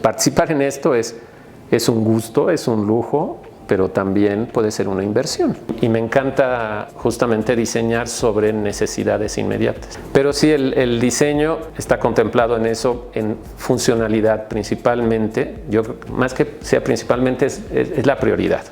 participar en esto es un gusto, es un lujo, pero también puede ser una inversión. Y me encanta justamente diseñar sobre necesidades inmediatas. Pero sí, el diseño está contemplado en eso, en funcionalidad principalmente. Yo, más que sea principalmente, es la prioridad.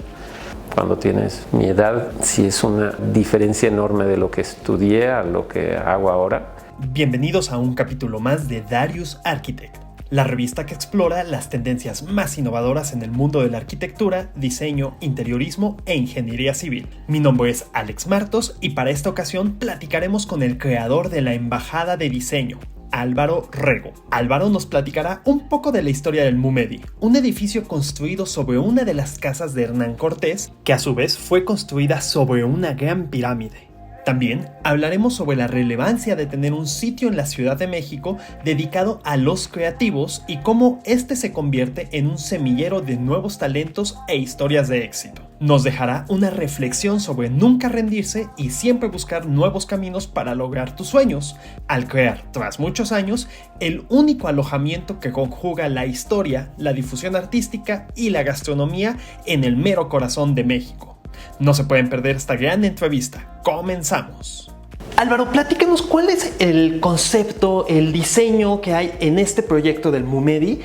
Cuando tienes mi edad, sí es una diferencia enorme de lo que estudié a lo que hago ahora. Bienvenidos a un capítulo más de Darius Architect, la revista que explora las tendencias más innovadoras en el mundo de la arquitectura, diseño, interiorismo e ingeniería civil. Mi nombre es Alex Martos y para esta ocasión platicaremos con el creador de la Embajada de Diseño, Álvaro Rego. Álvaro nos platicará un poco de la historia del MUMEDI, un edificio construido sobre una de las casas de Hernán Cortés, que a su vez fue construida sobre una gran pirámide. También hablaremos sobre la relevancia de tener un sitio en la Ciudad de México dedicado a los creativos y cómo este se convierte en un semillero de nuevos talentos e historias de éxito. Nos dejará una reflexión sobre nunca rendirse y siempre buscar nuevos caminos para lograr tus sueños, al crear, tras muchos años, el único alojamiento que conjuga la historia, la difusión artística y la gastronomía en el mero corazón de México. No se pueden perder esta gran entrevista. ¡Comenzamos! Álvaro, platícanos cuál es el concepto, el diseño que hay en este proyecto del MUMEDI,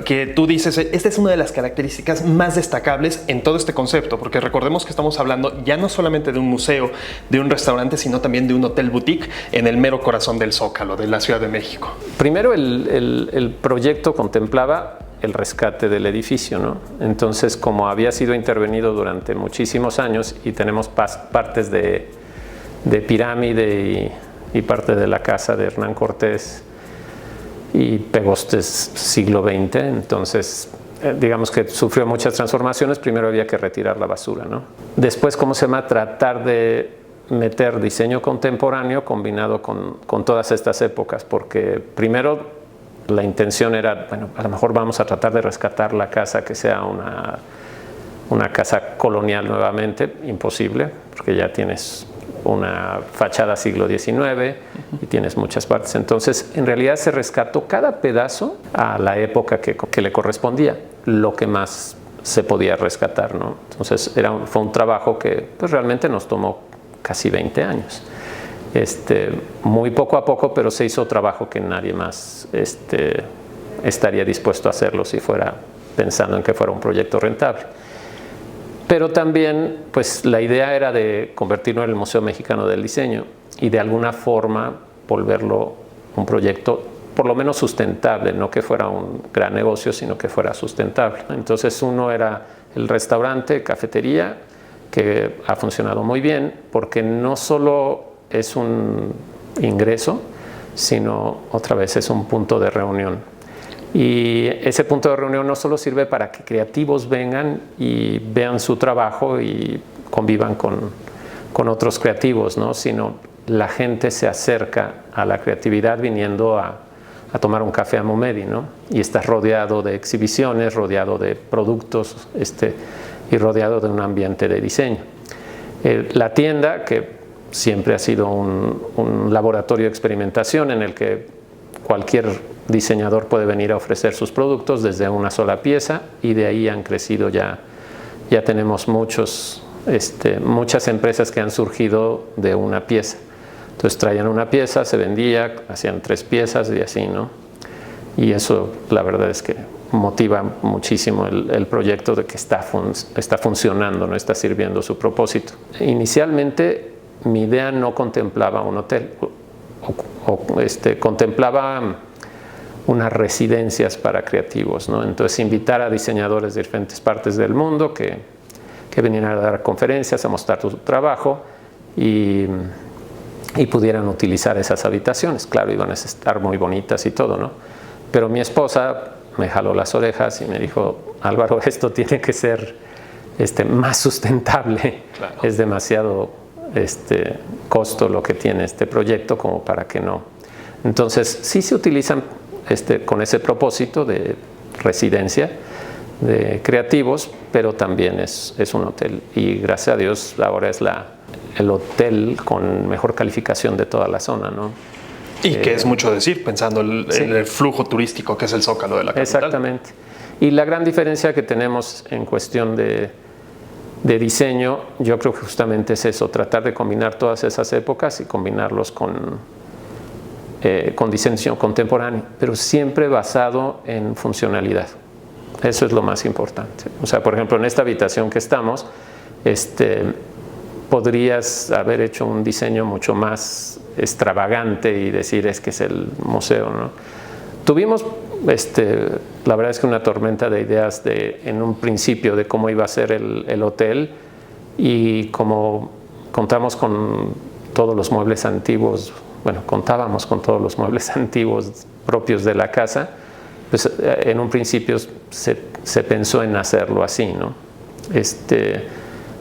que tú dices, esta es una de las características más destacables en todo este concepto, porque recordemos que estamos hablando ya no solamente de un museo, de un restaurante, sino también de un hotel boutique en el mero corazón del Zócalo, de la Ciudad de México. Primero, el proyecto contemplaba el rescate del edificio, ¿no? Entonces, como había sido intervenido durante muchísimos años y tenemos partes de pirámide y parte de la casa de Hernán Cortés y pegostes siglo XX, entonces digamos que sufrió muchas transformaciones. Primero había que retirar la basura, ¿no? Después, tratar de meter diseño contemporáneo combinado con todas estas épocas, porque primero la intención era, bueno, a lo mejor vamos a tratar de rescatar la casa, que sea una casa colonial nuevamente. Imposible, porque ya tienes una fachada siglo XIX y tienes muchas partes. Entonces, en realidad se rescató cada pedazo a la época que le correspondía, lo que más se podía rescatar, ¿no? Entonces, fue un trabajo que pues, realmente nos tomó casi 20 años. Muy poco a poco, pero se hizo trabajo que nadie más estaría dispuesto a hacerlo si fuera pensando en que fuera un proyecto rentable. Pero también, pues la idea era de convertirlo en el Museo Mexicano del Diseño y de alguna forma volverlo un proyecto por lo menos sustentable, no que fuera un gran negocio, sino que fuera sustentable. Entonces uno era el restaurante, cafetería, que ha funcionado muy bien porque no solo es un ingreso, sino otra vez es un punto de reunión. Y ese punto de reunión no solo sirve para que creativos vengan y vean su trabajo y convivan con otros creativos, ¿no? Sino la gente se acerca a la creatividad viniendo a tomar un café a MUMEDI, ¿no? Y estás rodeado de exhibiciones, rodeado de productos y rodeado de un ambiente de diseño. La tienda, que siempre ha sido un laboratorio de experimentación en el que cualquier diseñador puede venir a ofrecer sus productos desde una sola pieza, y de ahí han crecido ya tenemos muchas empresas que han surgido de una pieza. Entonces traían una pieza, se vendía, hacían 3 piezas y así, ¿no? Y eso la verdad es que motiva muchísimo el proyecto de que está funcionando, no está sirviendo su propósito. Inicialmente mi idea no contemplaba un hotel, contemplaba unas residencias para creativos, ¿no? Entonces invitar a diseñadores de diferentes partes del mundo que vinieran a dar conferencias, a mostrar su trabajo y pudieran utilizar esas habitaciones. Claro, iban a estar muy bonitas y todo, ¿no? Pero mi esposa me jaló las orejas y me dijo: Álvaro, esto tiene que ser más sustentable. Claro. Es demasiado costo lo que tiene este proyecto como para que no. Entonces sí se utilizan con ese propósito de residencia de creativos, pero también es un hotel, y gracias a Dios ahora es el hotel con mejor calificación de toda la zona, ¿no? Y que es mucho decir, pensando en el flujo turístico que es el Zócalo de la capital. Exactamente. Y la gran diferencia que tenemos en cuestión de diseño, yo creo que justamente es eso, tratar de combinar todas esas épocas y combinarlos con diseño contemporáneo, pero siempre basado en funcionalidad. Eso es lo más importante. O sea, por ejemplo, en esta habitación que estamos, podrías haber hecho un diseño mucho más extravagante y decir es que es el museo, ¿no? Tuvimos, la verdad es que una tormenta de ideas en un principio de cómo iba a ser el hotel, y como contamos con todos los muebles antiguos, bueno, contábamos con todos los muebles antiguos propios de la casa, pues en un principio se pensó en hacerlo así, ¿no?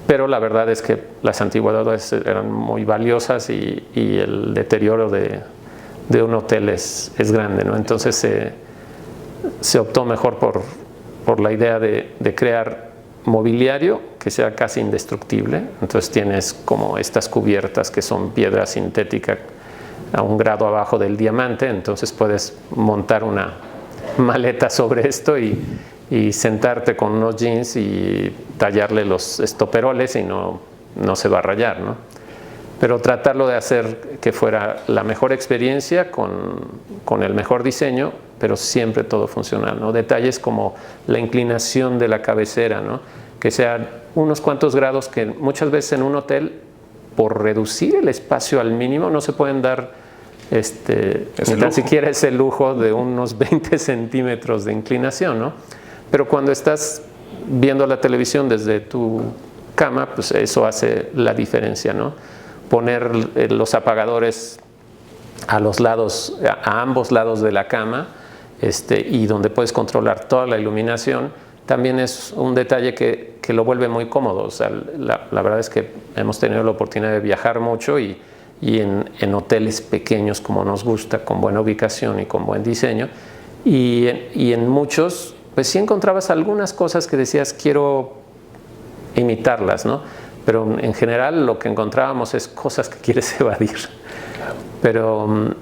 Pero la verdad es que las antigüedades eran muy valiosas y el deterioro de un hotel es grande, ¿no? Entonces se optó mejor por la idea de crear mobiliario que sea casi indestructible. Entonces tienes como estas cubiertas que son piedra sintética a un grado abajo del diamante, entonces puedes montar una maleta sobre esto y sentarte con unos jeans y tallarle los estoperoles y no se va a rayar, ¿no? Pero tratarlo de hacer que fuera la mejor experiencia con el mejor diseño, pero siempre todo funcional, ¿no? Detalles como la inclinación de la cabecera, ¿no? Que sean unos cuantos grados que muchas veces en un hotel, por reducir el espacio al mínimo, no se pueden dar ni tan siquiera ese lujo de unos 20 centímetros de inclinación, ¿no? Pero cuando estás viendo la televisión desde tu cama, pues eso hace la diferencia, ¿no? Poner los apagadores a los lados, a ambos lados de la cama, y donde puedes controlar toda la iluminación, también es un detalle que lo vuelve muy cómodo. O sea, la verdad es que hemos tenido la oportunidad de viajar mucho y en hoteles pequeños como nos gusta, con buena ubicación y con buen diseño, y en muchos pues sí encontrabas algunas cosas que decías quiero imitarlas, ¿no? Pero en general lo que encontrábamos es cosas que quieres evadir. Pero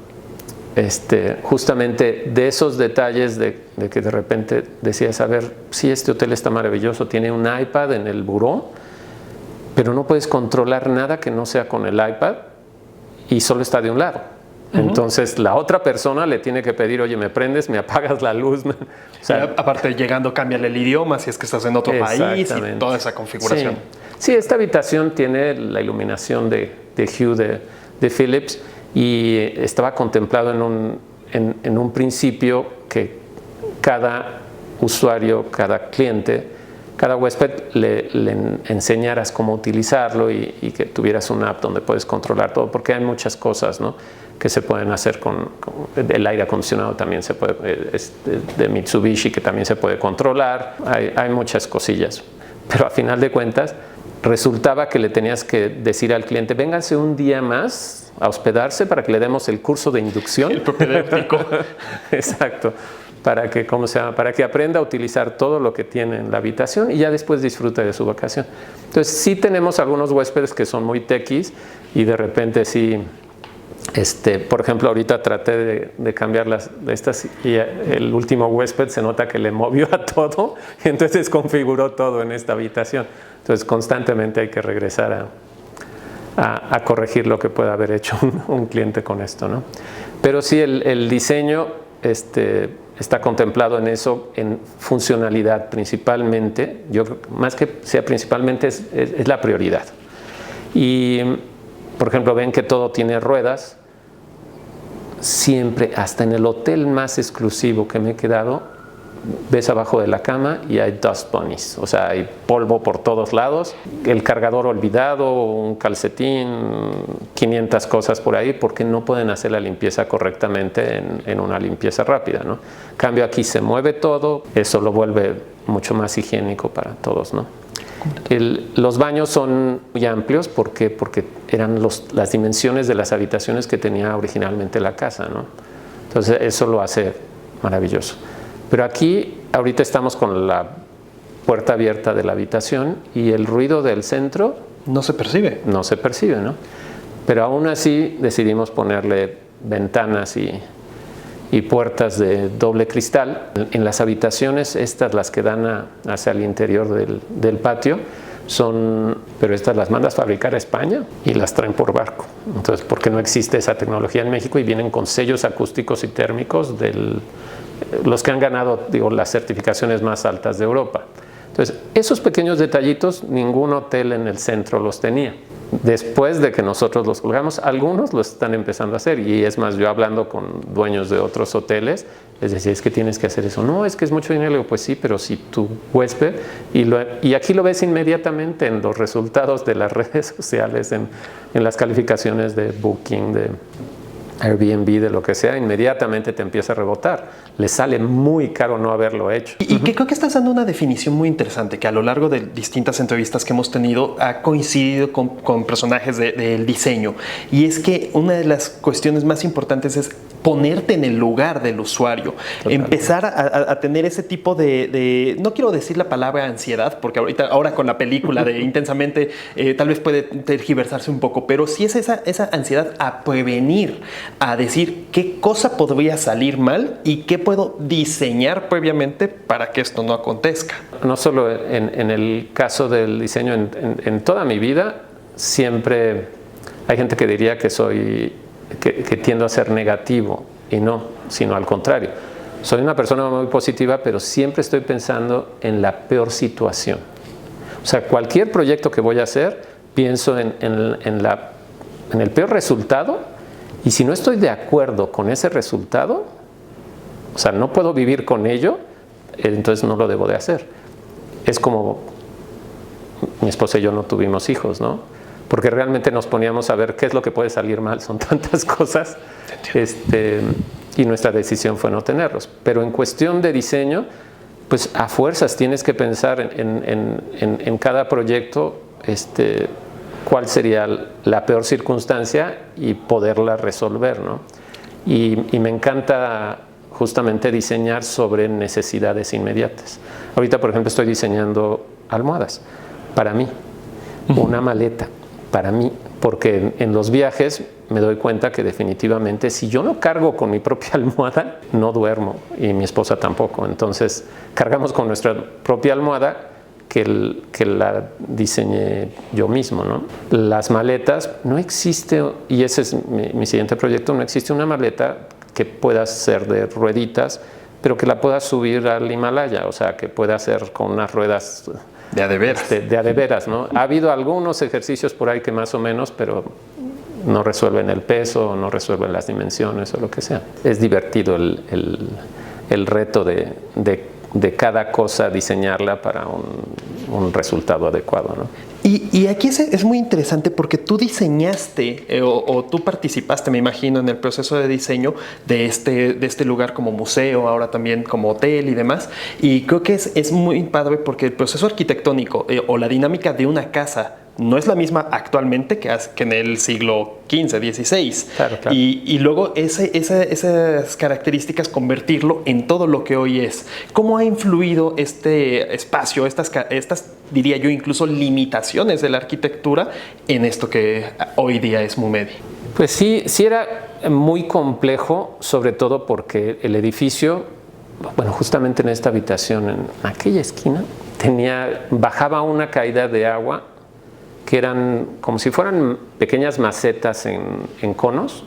justamente de esos detalles de que de repente decías, a ver, sí, este hotel está maravilloso, tiene un iPad en el buró, pero no puedes controlar nada que no sea con el iPad y solo está de un lado. Entonces la otra persona le tiene que pedir, oye, me prendes, me apagas la luz. O sea, aparte llegando, cámbiale el idioma si es que estás en otro país y toda esa configuración. Sí, esta habitación tiene la iluminación de Hue de Philips, y estaba contemplado en un principio que cada usuario, cada cliente, cada huésped le enseñaras cómo utilizarlo y que tuvieras una app donde puedes controlar todo, porque hay muchas cosas, ¿no?, que se pueden hacer con el aire acondicionado. También se puede, de Mitsubishi, que también se puede controlar. Hay muchas cosillas, pero a final de cuentas resultaba que le tenías que decir al cliente, vénganse un día más a hospedarse para que le demos el curso de inducción. El propedéutico. Exacto. Para que aprenda a utilizar todo lo que tiene en la habitación y ya después disfrute de su vacación. Entonces sí tenemos algunos huéspedes que son muy techis y de repente sí, por ejemplo, ahorita traté de cambiar estas y el último huésped se nota que le movió a todo y entonces desconfiguró todo en esta habitación. Entonces constantemente hay que regresar a corregir lo que pueda haber hecho un cliente con esto, ¿no? Pero sí, el diseño está contemplado en eso, en funcionalidad principalmente. Yo más que sea principalmente es la prioridad. Y por ejemplo, ven que todo tiene ruedas. Siempre, hasta en el hotel más exclusivo que me he quedado, ves abajo de la cama y hay dust bunnies, o sea, hay polvo por todos lados, el cargador olvidado, un calcetín, 500 cosas por ahí, porque no pueden hacer la limpieza correctamente en una limpieza rápida, ¿no? En cambio aquí se mueve todo, eso lo vuelve mucho más higiénico para todos, ¿no? Los baños son muy amplios porque eran las dimensiones de las habitaciones que tenía originalmente la casa, ¿no? Entonces eso lo hace maravilloso. Pero aquí ahorita estamos con la puerta abierta de la habitación y el ruido del centro no se percibe. No se percibe, ¿no? Pero aún así decidimos ponerle ventanas y puertas de doble cristal. En las habitaciones, estas las que dan hacia el interior del patio, pero estas las mandas fabricar a España y las traen por barco. Entonces, porque no existe esa tecnología en México y vienen con sellos acústicos y térmicos los que han ganado, las certificaciones más altas de Europa. Entonces, esos pequeños detallitos, ningún hotel en el centro los tenía. Después de que nosotros los colgamos, algunos lo están empezando a hacer. Y es más, yo hablando con dueños de otros hoteles, les decía, es que tienes que hacer eso. No, es que es mucho dinero. Le digo, pues sí, pero si tu huésped, y aquí lo ves inmediatamente en los resultados de las redes sociales, en las calificaciones de Booking, de Airbnb, de lo que sea, inmediatamente te empieza a rebotar. Le sale muy caro no haberlo hecho. Y que creo que estás dando una definición muy interesante que a lo largo de distintas entrevistas que hemos tenido ha coincidido con personajes del diseño. Y es que una de las cuestiones más importantes es ponerte en el lugar del usuario. Total. Empezar a tener ese tipo de, no quiero decir la palabra ansiedad, porque ahora con la película de Intensamente tal vez puede tergiversarse un poco, pero sí es esa ansiedad a prevenir, a decir qué cosa podría salir mal y qué puedo diseñar previamente para que esto no acontezca. No solo en el caso del diseño, en toda mi vida siempre hay gente que diría que que tiendo a ser negativo, y no, sino al contrario. Soy una persona muy positiva, pero siempre estoy pensando en la peor situación. O sea, cualquier proyecto que voy a hacer, pienso en el peor resultado, y si no estoy de acuerdo con ese resultado, o sea, no puedo vivir con ello, entonces no lo debo de hacer. Es como mi esposa y yo no tuvimos hijos, ¿no? Porque realmente nos poníamos a ver qué es lo que puede salir mal, son tantas cosas, y nuestra decisión fue no tenerlos. Pero en cuestión de diseño, pues a fuerzas tienes que pensar en cada proyecto cuál sería la peor circunstancia y poderla resolver, ¿no? Y me encanta justamente diseñar sobre necesidades inmediatas. Ahorita, por ejemplo, estoy diseñando almohadas para mí, una maleta para mí, porque en los viajes me doy cuenta que definitivamente si yo no cargo con mi propia almohada, no duermo, y mi esposa tampoco. Entonces cargamos con nuestra propia almohada que la diseñé yo mismo, ¿no? Las maletas, no existe, y ese es mi siguiente proyecto, no existe una maleta que pueda ser de rueditas, pero que la pueda subir al Himalaya, o sea, que pueda ser con unas ruedas de a de veras. De a de veras, ¿no? Ha habido algunos ejercicios por ahí que más o menos, pero no resuelven el peso, no resuelven las dimensiones o lo que sea. Es divertido el reto de cada cosa diseñarla para un resultado adecuado, ¿no? Y aquí es muy interesante porque tú diseñaste o tú participaste, me imagino, en el proceso de diseño de este lugar como museo, ahora también como hotel y demás. Y creo que es muy padre porque el proceso arquitectónico o la dinámica de una casa no es la misma actualmente que en el siglo XV, XVI. Claro, claro. Y luego esas características convertirlo en todo lo que hoy es. ¿Cómo ha influido este espacio, estas diría yo incluso limitaciones de la arquitectura en esto que hoy día es MUMEDI? Pues sí era muy complejo, sobre todo porque el edificio, bueno, justamente en esta habitación, en aquella esquina, bajaba una caída de agua que eran como si fueran pequeñas macetas en conos,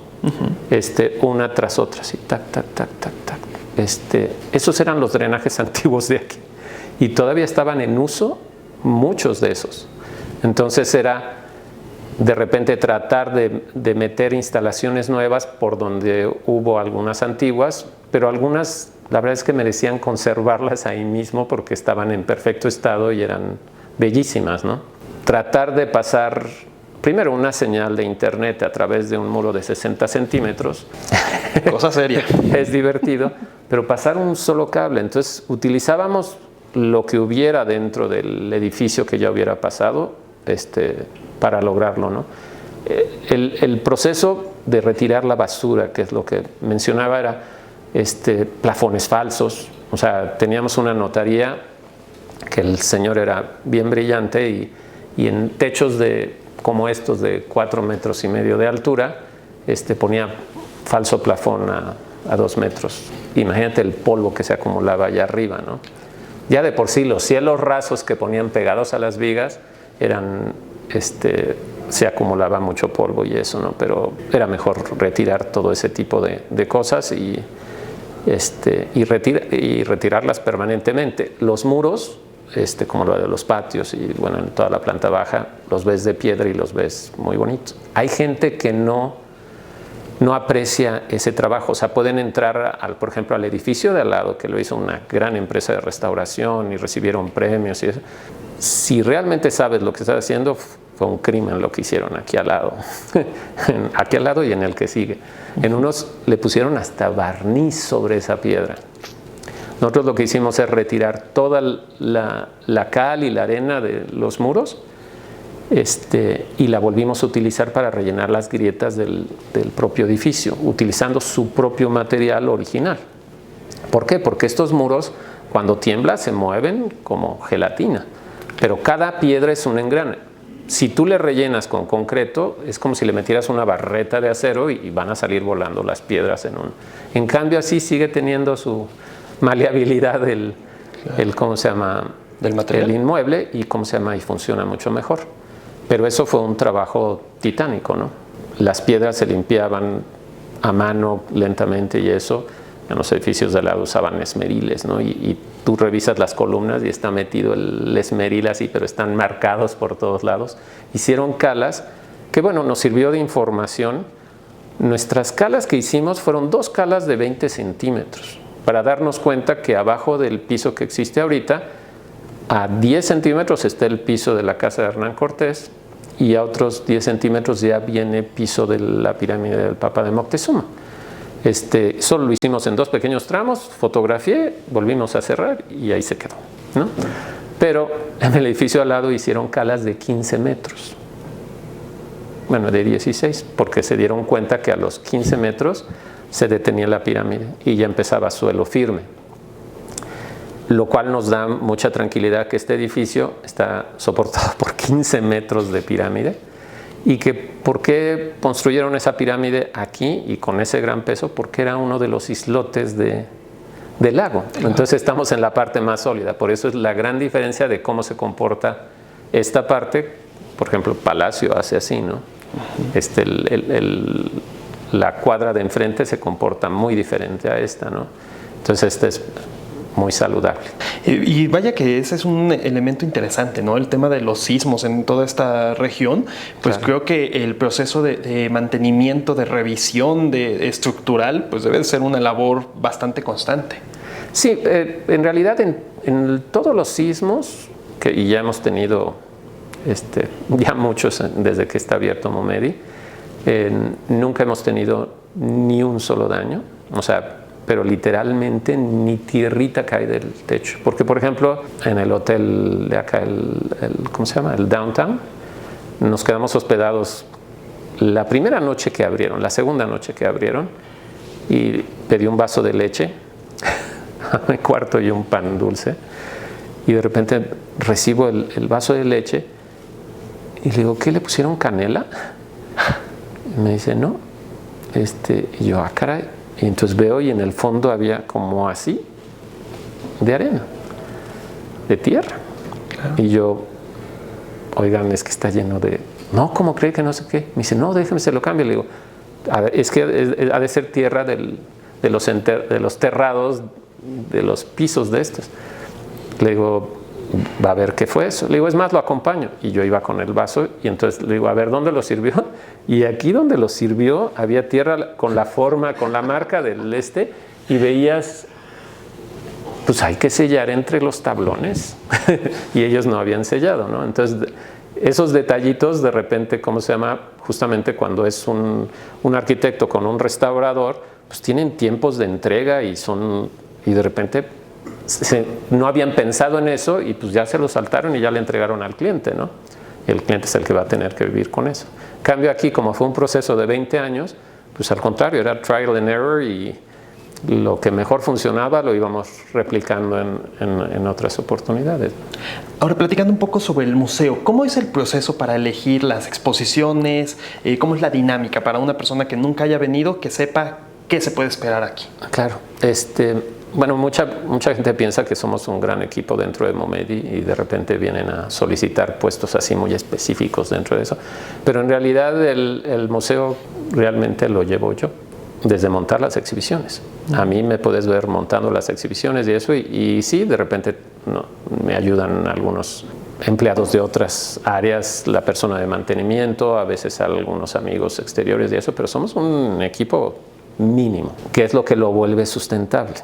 una tras otra, así, tac, tac, tac, tac, tac. Esos eran los drenajes antiguos de aquí, y todavía estaban en uso muchos de esos. Entonces era de repente tratar de meter instalaciones nuevas por donde hubo algunas antiguas, pero algunas, la verdad es que merecían conservarlas ahí mismo porque estaban en perfecto estado y eran bellísimas, ¿no? Tratar de pasar primero una señal de internet a través de un muro de 60 centímetros. Cosa seria. Es divertido, pero pasar un solo cable. Entonces utilizábamos lo que hubiera dentro del edificio que ya hubiera pasado para lograrlo, ¿no? El proceso de retirar la basura, que es lo que mencionaba, era plafones falsos. O sea, teníamos una notaría que el señor era bien brillante y en techos como estos de 4,5 metros de altura, ponía falso plafón a 2 metros. Imagínate el polvo que se acumulaba allá arriba, ¿no? Ya de por sí los cielos rasos que ponían pegados a las vigas eran, se acumulaba mucho polvo y eso, ¿no? Pero era mejor retirar todo ese tipo de cosas y retirarlas permanentemente. Los muros, como lo de los patios y bueno, en toda la planta baja, los ves de piedra y los ves muy bonitos. Hay gente que no aprecia ese trabajo, o sea, pueden entrar, por ejemplo, al edificio de al lado, que lo hizo una gran empresa de restauración y recibieron premios y eso. Si realmente sabes lo que estás haciendo, fue un crimen lo que hicieron aquí al lado, aquí al lado y en el que sigue. En unos le pusieron hasta barniz sobre esa piedra. Nosotros lo que hicimos es retirar toda la cal y la arena de los muros y la volvimos a utilizar para rellenar las grietas del propio edificio, utilizando su propio material original. ¿Por qué? Porque estos muros, cuando tiembla, se mueven como gelatina, pero cada piedra es un engrane. Si tú le rellenas con concreto, es como si le metieras una barreta de acero y van a salir volando las piedras en uno. En cambio, así sigue teniendo su maleabilidad ¿cómo se llama? Del material. El inmueble y ¿cómo se llama? Y funciona mucho mejor. Pero eso fue un trabajo titánico, ¿no? Las piedras se limpiaban a mano lentamente y eso. En los edificios de al lado usaban esmeriles, ¿no? Y tú revisas las columnas y está metido el esmeril así, pero están marcados por todos lados. Hicieron calas que, bueno, nos sirvió de información. Nuestras calas que hicimos fueron 2 calas de 20 centímetros para darnos cuenta que abajo del piso que existe ahorita, a 10 centímetros está el piso de la casa de Hernán Cortés y a otros 10 centímetros ya viene piso de la pirámide del Papa de Moctezuma. Solo lo hicimos en 2 pequeños tramos, fotografié, volvimos a cerrar y ahí se quedó, ¿no? Pero en el edificio al lado hicieron calas de 15 metros, bueno, de 16, porque se dieron cuenta que a los 15 metros se detenía la pirámide y ya empezaba suelo firme, lo cual nos da mucha tranquilidad que este edificio está soportado por 15 metros de pirámide. Y que ¿por qué construyeron esa pirámide aquí y con ese gran peso? Porque era uno de los islotes del lago. Entonces estamos en la parte más sólida. Por eso es la gran diferencia de cómo se comporta esta parte. Por ejemplo, Palacio hace así, ¿no? La cuadra de enfrente se comporta muy diferente a esta, ¿no? Entonces es muy saludable. Y vaya que ese es un elemento interesante, ¿no? El tema de los sismos en toda esta región, pues claro. Creo que el proceso de mantenimiento, de revisión estructural, pues debe ser una labor bastante constante. Sí, en realidad en todos los sismos, y ya hemos tenido ya muchos desde que está abierto Momedi, nunca hemos tenido ni un solo daño, o sea, pero literalmente ni tierrita cae del techo. Porque, por ejemplo, en el hotel de acá, ¿cómo se llama? El Downtown, nos quedamos hospedados la primera noche que abrieron, la segunda noche que abrieron, y pedí un vaso de leche, a mi cuarto y un pan dulce, y de repente recibo el vaso de leche, y le digo, ¿qué le pusieron, canela? Y me dice, no. Y yo, caray. Y entonces veo y en el fondo había como así de arena, de tierra. Claro. Y yo, oigan, es que está lleno de... No, ¿cómo cree que no sé qué? Me dice, no, déjeme, se lo cambio. Le digo, a ver, es que ha de ser tierra de los terrados, de los pisos de estos. Le digo, va a ver qué fue eso. Le digo, es más, lo acompaño. Y yo iba con el vaso y entonces le digo, a ver, ¿dónde lo sirvió? Y aquí donde lo sirvió había tierra con la forma, con la marca del y veías, pues hay que sellar entre los tablones y ellos no habían sellado, ¿no? Entonces esos detallitos de repente, ¿cómo se llama? Justamente cuando es un arquitecto con un restaurador, pues tienen tiempos de entrega y de repente no habían pensado en eso y pues ya se lo saltaron y ya le entregaron al cliente, ¿no? Y el cliente es el que va a tener que vivir con eso. En cambio aquí, como fue un proceso de 20 años, pues al contrario, era trial and error y lo que mejor funcionaba lo íbamos replicando en otras oportunidades. Ahora, platicando un poco sobre el museo, ¿cómo es el proceso para elegir las exposiciones? ¿Cómo es la dinámica para una persona que nunca haya venido, que sepa qué se puede esperar aquí? Claro, bueno, mucha gente piensa que somos un gran equipo dentro de Momedi y de repente vienen a solicitar puestos así muy específicos dentro de eso, pero en realidad el museo realmente lo llevo yo, desde montar las exhibiciones. A mí me puedes ver montando las exhibiciones y eso, y sí, de repente me ayudan algunos empleados de otras áreas, la persona de mantenimiento, a veces algunos amigos exteriores y eso, pero somos un equipo mínimo, que es lo que lo vuelve sustentable.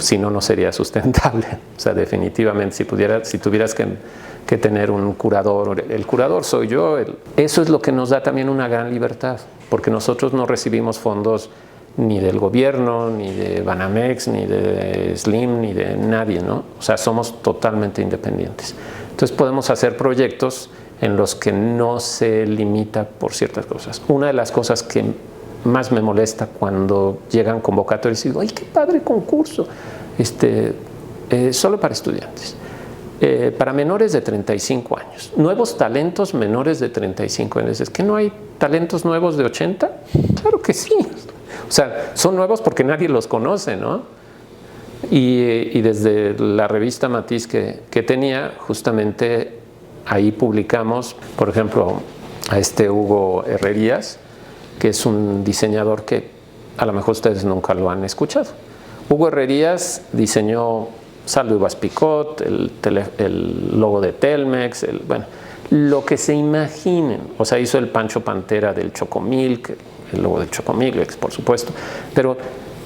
Si no, no sería sustentable. O sea, definitivamente, si tuvieras que tener un curador, el curador soy yo, eso es lo que nos da también una gran libertad, porque nosotros no recibimos fondos ni del gobierno, ni de Banamex, ni de Slim, ni de nadie, ¿no? O sea, somos totalmente independientes. Entonces podemos hacer proyectos en los que no se limita por ciertas cosas. Una de las cosas que más me molesta cuando llegan convocatorias y digo, ¡ay, qué padre concurso! Solo para estudiantes. Para menores de 35 años. Nuevos talentos menores de 35 años. ¿Es que no hay talentos nuevos de 80? Claro que sí. O sea, son nuevos porque nadie los conoce, ¿no? Y desde la revista Matiz que tenía, justamente ahí publicamos, por ejemplo, a Hugo Herrerías, que es un diseñador que a lo mejor ustedes nunca lo han escuchado. Hugo Herrerías diseñó Sal de Uvas Picot, el logo de Telmex, bueno, lo que se imaginen. O sea, hizo el Pancho Pantera del Chocomilk, el logo del Chocomilk, por supuesto. Pero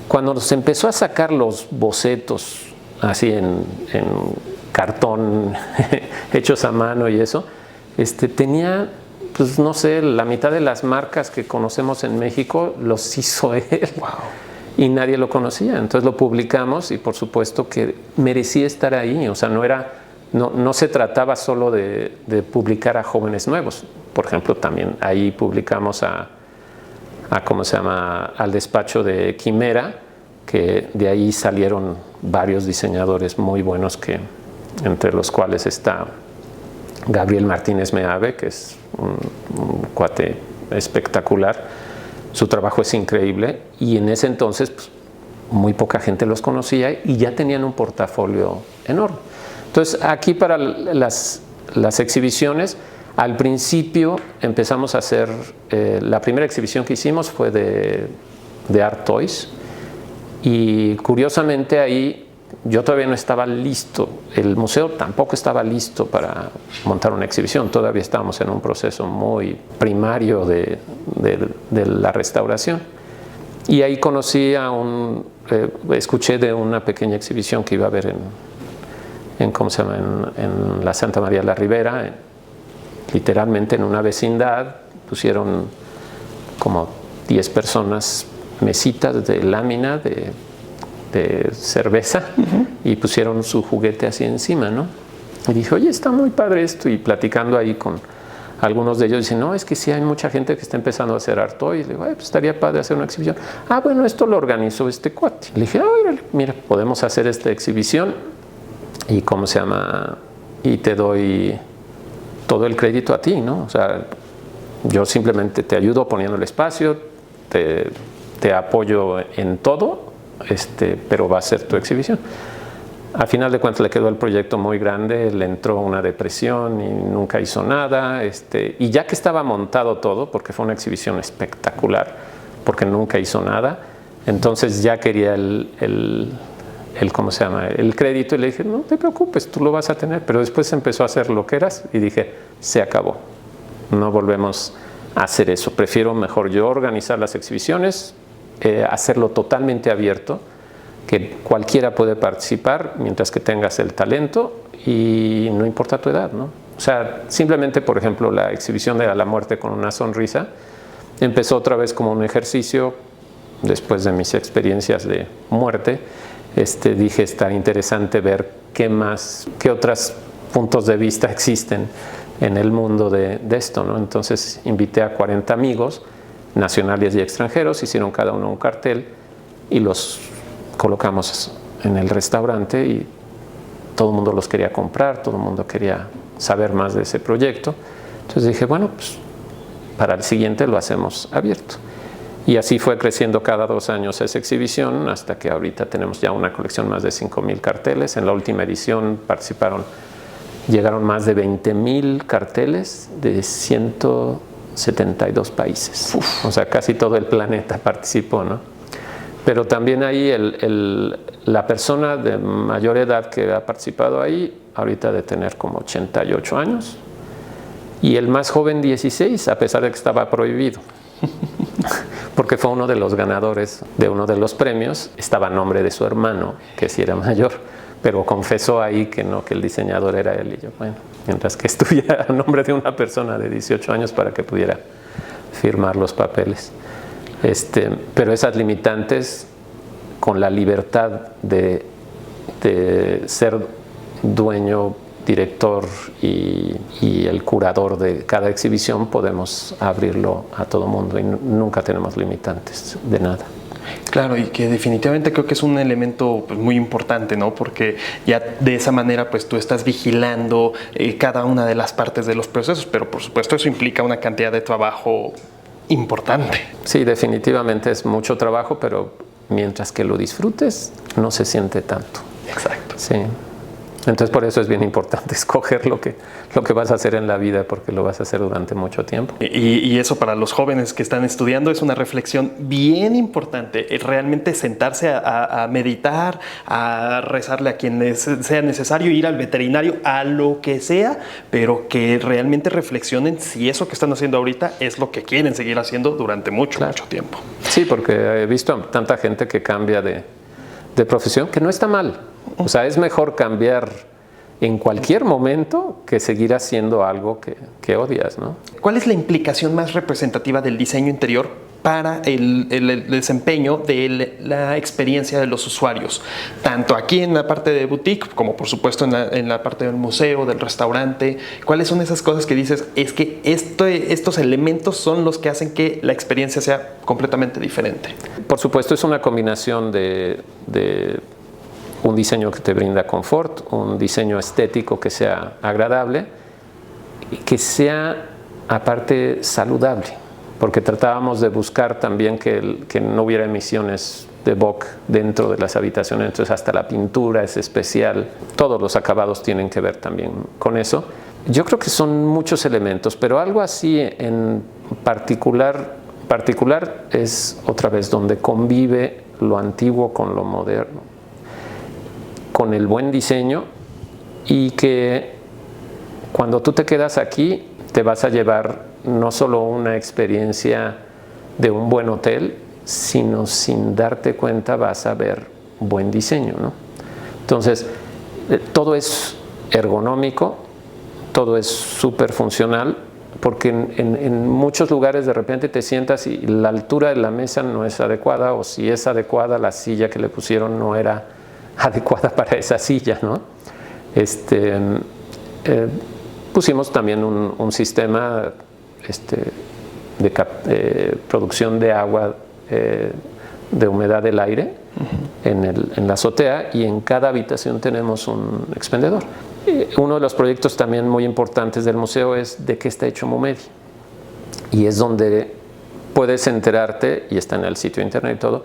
cuando se empezó a sacar los bocetos así en cartón, hechos a mano y eso, tenía, pues no sé, la mitad de las marcas que conocemos en México los hizo él. Wow. Y nadie lo conocía. Entonces lo publicamos y por supuesto que merecía estar ahí. O sea, no se trataba solo de publicar a jóvenes nuevos. Por ejemplo, también ahí publicamos ¿cómo se llama?, al despacho de Quimera, que de ahí salieron varios diseñadores muy buenos, entre los cuales está Gabriel Martínez Meave, que es un cuate espectacular. Su trabajo es increíble y en ese entonces pues, muy poca gente los conocía y ya tenían un portafolio enorme. Entonces aquí para las exhibiciones, al principio empezamos a hacer, la primera exhibición que hicimos fue de Art Toys y curiosamente ahí yo todavía no estaba listo, el museo tampoco estaba listo para montar una exhibición, todavía estábamos en un proceso muy primario de la restauración. Y ahí conocí escuché de una pequeña exhibición que iba a haber ¿cómo se llama?, en la Santa María de la Ribera, literalmente en una vecindad, pusieron como 10 personas, mesitas de lámina de cerveza, y pusieron su juguete así encima, ¿no? Y dije, oye, está muy padre esto, y platicando ahí con algunos de ellos, dicen, no, es que sí hay mucha gente que está empezando a hacer art toys. Le digo, pues estaría padre hacer una exhibición. Ah, bueno, esto lo organizó este cuate. Le dije, mira, podemos hacer esta exhibición, y ¿cómo se llama? Y te doy todo el crédito a ti, ¿no? O sea, yo simplemente te ayudo poniendo el espacio, te apoyo en todo, pero va a ser tu exhibición. Al final de cuentas le quedó el proyecto muy grande, le entró una depresión y nunca hizo nada. Y ya que estaba montado todo, porque fue una exhibición espectacular, porque nunca hizo nada, entonces ya quería ¿cómo se llama?, el crédito, y le dije, no te preocupes, tú lo vas a tener. Pero después empezó a hacer loqueras y dije, se acabó, no volvemos a hacer eso. Prefiero mejor yo organizar las exhibiciones, hacerlo totalmente abierto, que cualquiera puede participar mientras que tengas el talento y no importa tu edad, ¿no? O sea, simplemente, por ejemplo, la exhibición de A la muerte con una sonrisa empezó otra vez como un ejercicio después de mis experiencias de muerte. Dije, está interesante ver qué otros puntos de vista existen en el mundo de esto, ¿no? Entonces invité a 40 amigos nacionales y extranjeros, hicieron cada uno un cartel y los colocamos en el restaurante y todo el mundo los quería comprar, todo el mundo quería saber más de ese proyecto. Entonces dije, bueno, pues para el siguiente lo hacemos abierto. Y así fue creciendo cada 2 años esa exhibición hasta que ahorita tenemos ya una colección más de 5,000 carteles. En la última edición llegaron más de 20,000 carteles de 172 países. O sea, casi todo el planeta participó, ¿no? Pero también ahí la persona de mayor edad que ha participado ahí, ahorita de tener como 88 años, y el más joven 16, a pesar de que estaba prohibido. Porque fue uno de los ganadores de uno de los premios, estaba a nombre de su hermano, que sí era mayor, pero confesó ahí que no, que el diseñador era él. Y yo, bueno, mientras que estuviera a nombre de una persona de 18 años para que pudiera firmar los papeles. Pero esas limitantes, con la libertad de ser dueño, director y el curador de cada exhibición, podemos abrirlo a todo mundo y nunca tenemos limitantes de nada. Claro, y que definitivamente creo que es un elemento pues, muy importante, ¿no? Porque ya de esa manera pues tú estás vigilando cada una de las partes de los procesos, pero por supuesto eso implica una cantidad de trabajo importante. Sí, definitivamente es mucho trabajo, pero mientras que lo disfrutes, no se siente tanto. Exacto. Sí. Entonces por eso es bien importante escoger lo que vas a hacer en la vida, porque lo vas a hacer durante mucho tiempo. Y eso para los jóvenes que están estudiando es una reflexión bien importante, realmente sentarse a meditar, a rezarle a quien sea necesario, ir al veterinario, a lo que sea, pero que realmente reflexionen si eso que están haciendo ahorita es lo que quieren seguir haciendo durante mucho tiempo. Sí, porque he visto a tanta gente que cambia de profesión, que no está mal. O sea, es mejor cambiar en cualquier momento que seguir haciendo algo que odias, ¿no? ¿Cuál es la implicación más representativa del diseño interior para el desempeño de la experiencia de los usuarios? Tanto aquí en la parte de boutique, como por supuesto en la parte del museo, del restaurante. ¿Cuáles son esas cosas que dices, es que estos elementos son los que hacen que la experiencia sea completamente diferente? Por supuesto, es una combinación de un diseño que te brinda confort, un diseño estético que sea agradable y que sea aparte saludable, porque tratábamos de buscar también que no hubiera emisiones de BOC dentro de las habitaciones, entonces hasta la pintura es especial, todos los acabados tienen que ver también con eso. Yo creo que son muchos elementos, pero algo así en particular es otra vez donde convive lo antiguo con lo moderno, con el buen diseño, y que cuando tú te quedas aquí te vas a llevar no solo una experiencia de un buen hotel, sino sin darte cuenta vas a ver buen diseño, ¿no? Entonces, todo es ergonómico, todo es súper funcional, porque en muchos lugares de repente te sientas y la altura de la mesa no es adecuada, o si es adecuada, la silla que le pusieron no era adecuada para esa silla, ¿no? Pusimos también un sistema de producción de agua, de humedad del aire en la azotea, y en cada habitación tenemos un expendedor. Uno de los proyectos también muy importantes del museo es de qué está hecho Momedi, y es donde puedes enterarte, y está en el sitio de internet y todo,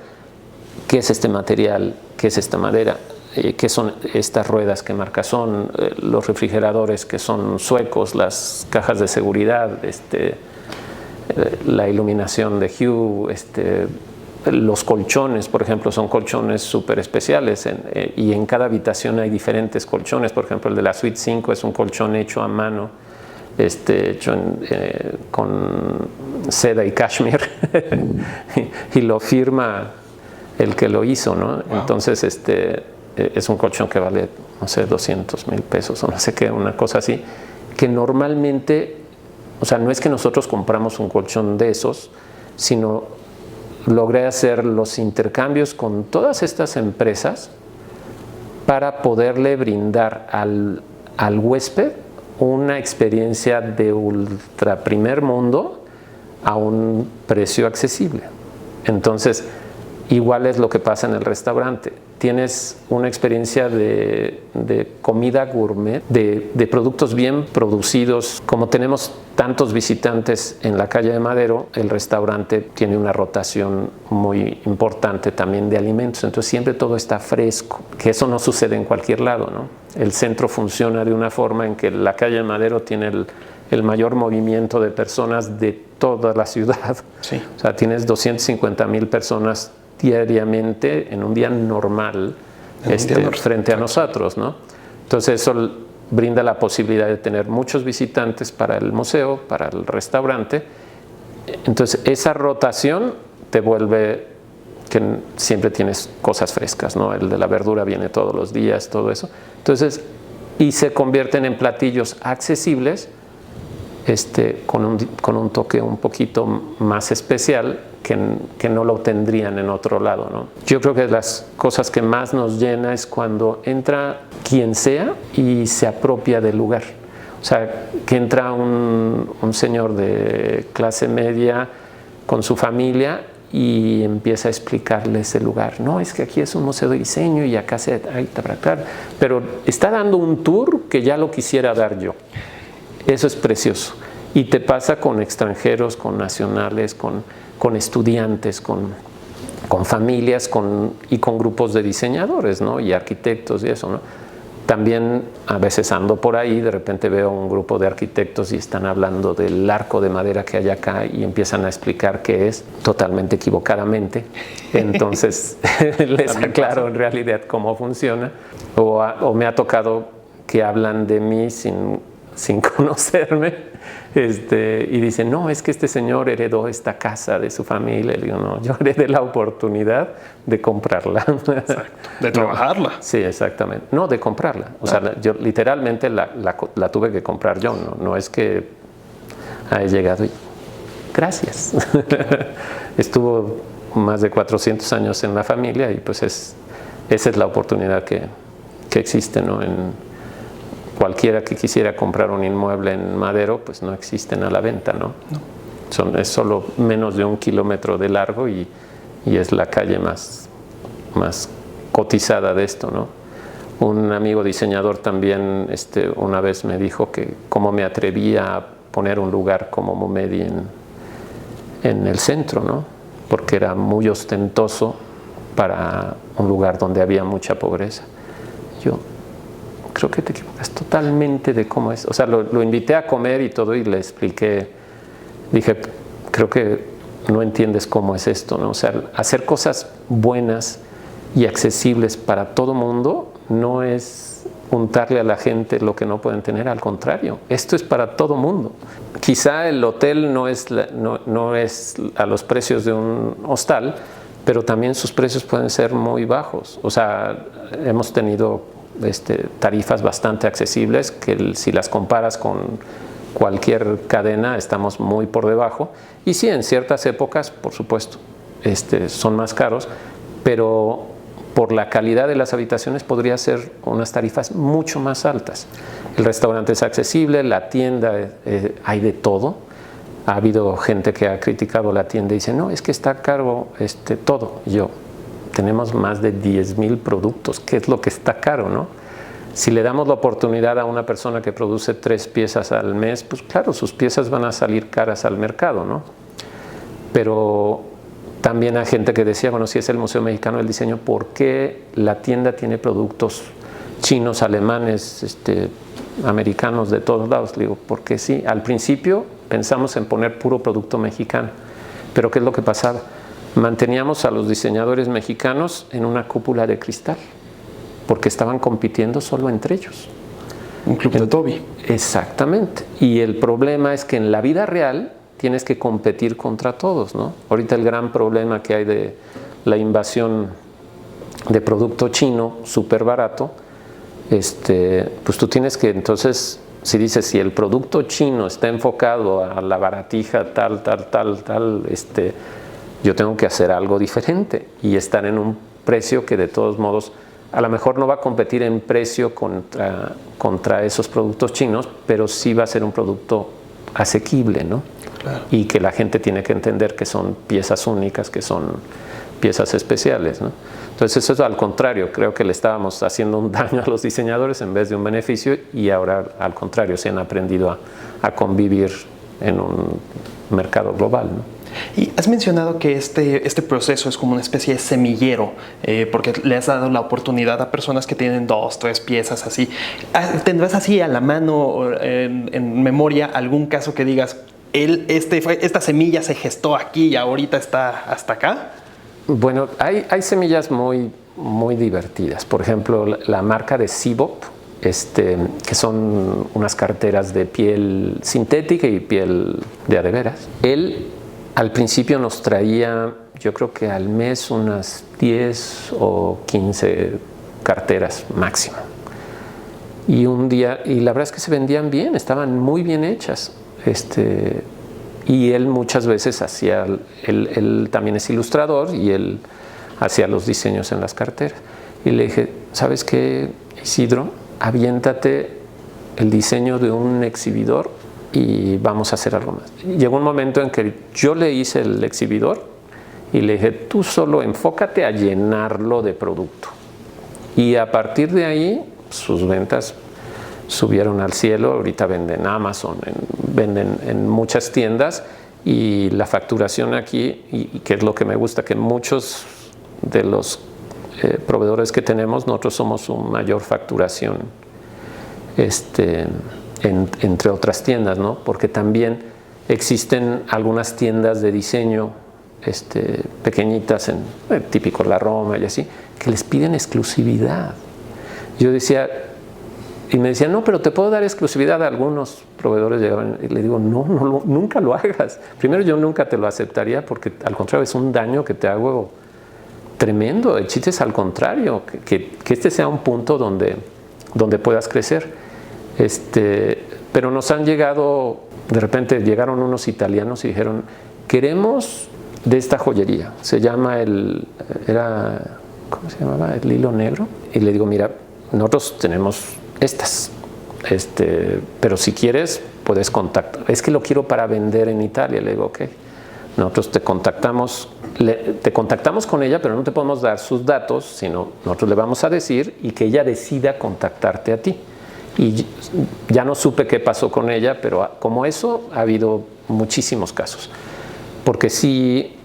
qué es este material, qué es esta madera, qué son estas ruedas, qué marca son, los refrigeradores que son suecos, las cajas de seguridad, la iluminación de Hue, los colchones, por ejemplo, son colchones súper especiales, y en cada habitación hay diferentes colchones. Por ejemplo, el de la Suite 5 es un colchón hecho a mano, hecho con seda y cashmere y lo firma el que lo hizo, ¿no? Wow. Entonces es un colchón que vale, no sé, 200,000 pesos o no sé qué, una cosa así, que normalmente, o sea, no es que nosotros compramos un colchón de esos, sino logré hacer los intercambios con todas estas empresas para poderle brindar al huésped una experiencia de ultra primer mundo a un precio accesible. Entonces, igual es lo que pasa en el restaurante. tienes una experiencia de comida gourmet, de productos bien producidos. Como tenemos tantos visitantes en la calle de Madero, el restaurante tiene una rotación muy importante también de alimentos, entonces siempre todo está fresco, que eso no sucede en cualquier lado, ¿no? El centro funciona de una forma en que la calle de Madero tiene el mayor movimiento de personas de toda la ciudad. Sí. O sea, tienes 250,000 personas diariamente en un día normal, frente a nosotros, ¿no? Entonces eso brinda la posibilidad de tener muchos visitantes para el museo, para el restaurante. Entonces esa rotación te vuelve que siempre tienes cosas frescas, ¿no? El de la verdura viene todos los días, todo eso. Entonces, y se convierten en platillos accesibles, con un toque un poquito más especial que no lo tendrían en otro lado, ¿no? Yo creo que las cosas que más nos llena es cuando entra quien sea y se apropia del lugar. O sea, que entra un señor de clase media con su familia y empieza a explicarles el lugar. No, es que aquí es un museo de diseño y acá pero está dando un tour que ya lo quisiera dar yo. Eso es precioso. Y te pasa con extranjeros, con nacionales, con estudiantes, con familias y con grupos de diseñadores, ¿no? Y arquitectos y eso, ¿no? También a veces ando por ahí, de repente veo un grupo de arquitectos y están hablando del arco de madera que hay acá y empiezan a explicar qué es, totalmente equivocadamente. Entonces les aclaro en realidad cómo funciona. O me ha tocado que hablan de mí sin conocerme, y dicen, no, es que este señor heredó esta casa de su familia. Y digo, no, yo heredé la oportunidad de comprarla. Exacto. De trabajarla. Sí, exactamente. No, de comprarla. O sea, yo literalmente la tuve que comprar yo. No es que haya llegado y gracias. Estuvo más de 400 años en la familia y pues esa es la oportunidad que existe, ¿no? Cualquiera que quisiera comprar un inmueble en Madero, pues no existen a la venta, ¿no? Es solo menos de 1 kilómetro de largo y es la calle más cotizada de esto, ¿no? Un amigo diseñador también una vez me dijo que cómo me atrevía a poner un lugar como Momedi en el centro, ¿no? Porque era muy ostentoso para un lugar donde había mucha pobreza. Yo creo que te equivocas totalmente de cómo es. O sea, lo invité a comer y todo y le expliqué. Dije, creo que no entiendes cómo es esto, ¿no? O sea, hacer cosas buenas y accesibles para todo mundo no es untarle a la gente lo que no pueden tener, al contrario, esto es para todo mundo. Quizá el hotel no es a los precios de un hostal, pero también sus precios pueden ser muy bajos. O sea, hemos tenido tarifas bastante accesibles que si las comparas con cualquier cadena estamos muy por debajo, y sí, en ciertas épocas por supuesto son más caros, pero por la calidad de las habitaciones podría ser unas tarifas mucho más altas. El restaurante es accesible, la tienda hay de todo. Ha habido gente que ha criticado la tienda y dice, no, es que está caro todo. Tenemos más de 10,000 productos. ¿Qué es lo que está caro, no? Si le damos la oportunidad a una persona que produce 3 piezas al mes, pues claro, sus piezas van a salir caras al mercado, ¿no? Pero también hay gente que decía, bueno, si es el Museo Mexicano del Diseño, ¿por qué la tienda tiene productos chinos, alemanes, americanos, de todos lados? Le digo, porque sí, al principio pensamos en poner puro producto mexicano, pero ¿qué es lo que pasaba? Manteníamos a los diseñadores mexicanos en una cúpula de cristal, porque estaban compitiendo solo entre ellos. Un club de Toby. Exactamente. Y el problema es que en la vida real tienes que competir contra todos, ¿no? Ahorita el gran problema que hay de la invasión de producto chino súper barato, pues tú tienes que, entonces, si dices, si el producto chino está enfocado a la baratija tal, yo tengo que hacer algo diferente y estar en un precio que de todos modos a lo mejor no va a competir en precio contra esos productos chinos, pero sí va a ser un producto asequible, ¿no? Claro. Y que la gente tiene que entender que son piezas únicas, que son piezas especiales, ¿no? Entonces eso es al contrario, creo que le estábamos haciendo un daño a los diseñadores en vez de un beneficio, y ahora al contrario se han aprendido a convivir en un mercado global, ¿no? Y has mencionado que este proceso es como una especie de semillero, porque le has dado la oportunidad a personas que tienen 2, 3 piezas así. ¿Tendrás así a la mano, en memoria, algún caso que digas, esta semilla se gestó aquí y ahorita está hasta acá? Bueno, hay semillas muy, muy divertidas. Por ejemplo, la marca de Seabop, que son unas carteras de piel sintética y piel de veras. Él al principio nos traía, yo creo que al mes, unas 10 o 15 carteras máximo. Y un día, y la verdad es que se vendían bien, estaban muy bien hechas. Y él muchas veces hacía, él también es ilustrador, y él hacía los diseños en las carteras. Y le dije, ¿sabes qué, Isidro? Aviéntate el diseño de un exhibidor y vamos a hacer algo más. Llegó un momento en que yo le hice el exhibidor y le dije, tú solo enfócate a llenarlo de producto. Y a partir de ahí, sus ventas subieron al cielo. Ahorita venden en Amazon, venden en muchas tiendas, y la facturación aquí, y que es lo que me gusta, que muchos de los proveedores que tenemos, nosotros somos su mayor facturación entre otras tiendas, ¿no? Porque también existen algunas tiendas de diseño pequeñitas, típico La Roma y así, que les piden exclusividad. Yo decía, y me decían, no, pero te puedo dar exclusividad. A algunos proveedores llegaban y le digo, no, nunca lo hagas. Primero, yo nunca te lo aceptaría, porque al contrario es un daño que te hago tremendo. El chiste es al contrario, que este sea un punto donde puedas crecer. Pero nos han llegado, de repente llegaron unos italianos y dijeron, queremos de esta joyería, se llama ¿cómo se llamaba? El hilo negro. Y le digo, mira, nosotros tenemos estas, pero si quieres puedes contactar, es que lo quiero para vender en Italia. Le digo, ok, nosotros te contactamos con ella, pero no te podemos dar sus datos, sino nosotros le vamos a decir, y que ella decida contactarte a ti. Y ya no supe qué pasó con ella, pero como eso ha habido muchísimos casos. Porque sí,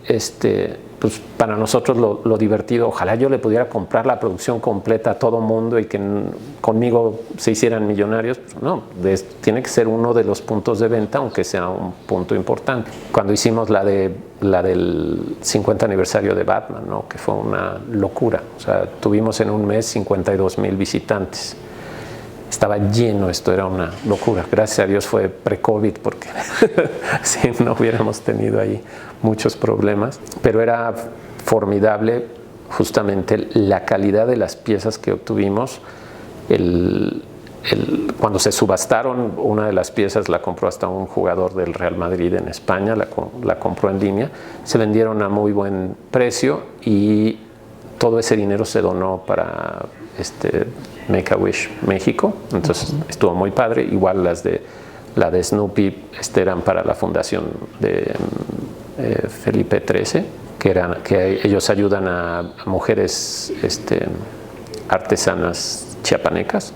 pues para nosotros lo divertido, ojalá yo le pudiera comprar la producción completa a todo mundo y que conmigo se hicieran millonarios. Pues no, tiene que ser uno de los puntos de venta, aunque sea un punto importante. Cuando hicimos la del 50 aniversario de Batman, ¿no? Que fue una locura. O sea, tuvimos en un mes 52,000 visitantes. Estaba lleno, esto era una locura. Gracias a Dios fue pre-COVID, porque si no hubiéramos tenido ahí muchos problemas. Pero era formidable justamente la calidad de las piezas que obtuvimos. Cuando se subastaron, una de las piezas la compró hasta un jugador del Real Madrid en España, la compró en línea. Se vendieron a muy buen precio y todo ese dinero se donó para Make-A-Wish México. Entonces estuvo muy padre. Igual la de Snoopy eran para la fundación de Felipe XIII, que ellos ayudan a mujeres artesanas chiapanecas.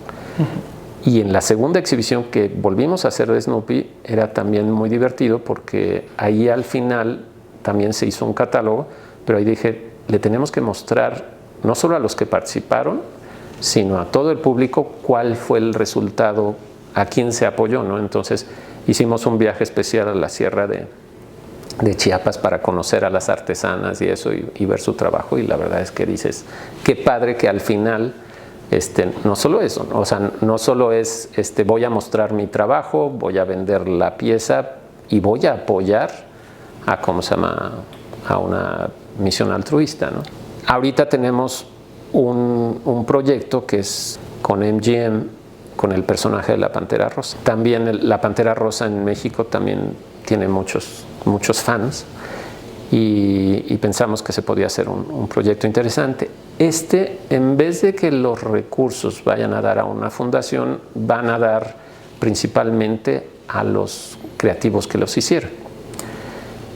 Y en la segunda exhibición que volvimos a hacer de Snoopy era también muy divertido, porque ahí al final también se hizo un catálogo, pero ahí dije, le tenemos que mostrar no solo a los que participaron, sino a todo el público cuál fue el resultado, a quién se apoyó, ¿no? Entonces hicimos un viaje especial a la sierra de Chiapas para conocer a las artesanas y eso, y ver su trabajo, y la verdad es que dices, qué padre que al final no solo eso, o sea, no solo es voy a mostrar mi trabajo, voy a vender la pieza y voy a apoyar a una misión altruista, ¿no? Ahorita tenemos un proyecto que es con MGM, con el personaje de la Pantera Rosa. También la Pantera Rosa en México también tiene muchos fans, y pensamos que se podía hacer un proyecto interesante. En vez de que los recursos vayan a dar a una fundación, van a dar principalmente a los creativos que los hicieron.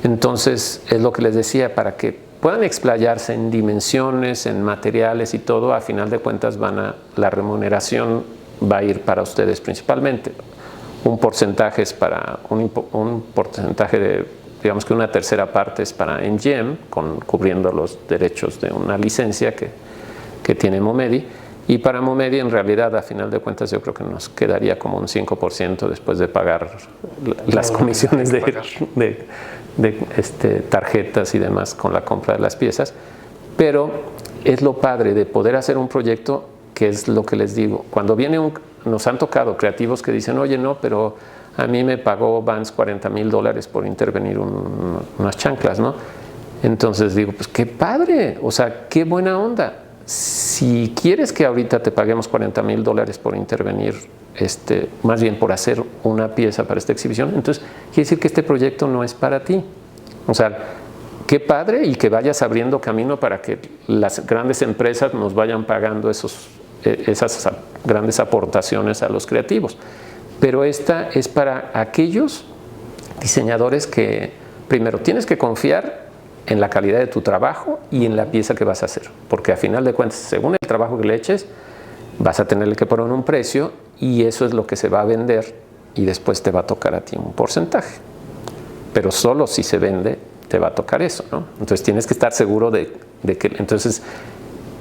Entonces, es lo que les decía, para que puedan explayarse en dimensiones, en materiales y todo, a final de cuentas la remuneración va a ir para ustedes principalmente. Un porcentaje es para un porcentaje de, digamos que una tercera parte es para MGM, cubriendo los derechos de una licencia que tiene Momedi. Y para Momedi, en realidad, a final de cuentas, yo creo que nos quedaría como un 5% después de pagar las comisiones de tarjetas y demás con la compra de las piezas. Pero es lo padre de poder hacer un proyecto, que es lo que les digo. Cuando nos han tocado creativos que dicen, oye, no, pero a mí me pagó Vans $40,000 por intervenir unas chanclas, ¿no? Entonces digo, pues qué padre, o sea, qué buena onda. Si quieres que ahorita te paguemos $40,000 por intervenir, más bien por hacer una pieza para esta exhibición, entonces quiere decir que este proyecto no es para ti. O sea, qué padre, y que vayas abriendo camino para que las grandes empresas nos vayan pagando esas grandes aportaciones a los creativos. Pero esta es para aquellos diseñadores que, primero, tienes que confiar en la calidad de tu trabajo y en la pieza que vas a hacer, porque a final de cuentas, según el trabajo que le eches, vas a tenerle que poner un precio, y eso es lo que se va a vender, y después te va a tocar a ti un porcentaje. Pero solo si se vende te va a tocar eso, ¿no? Entonces tienes que estar seguro de que entonces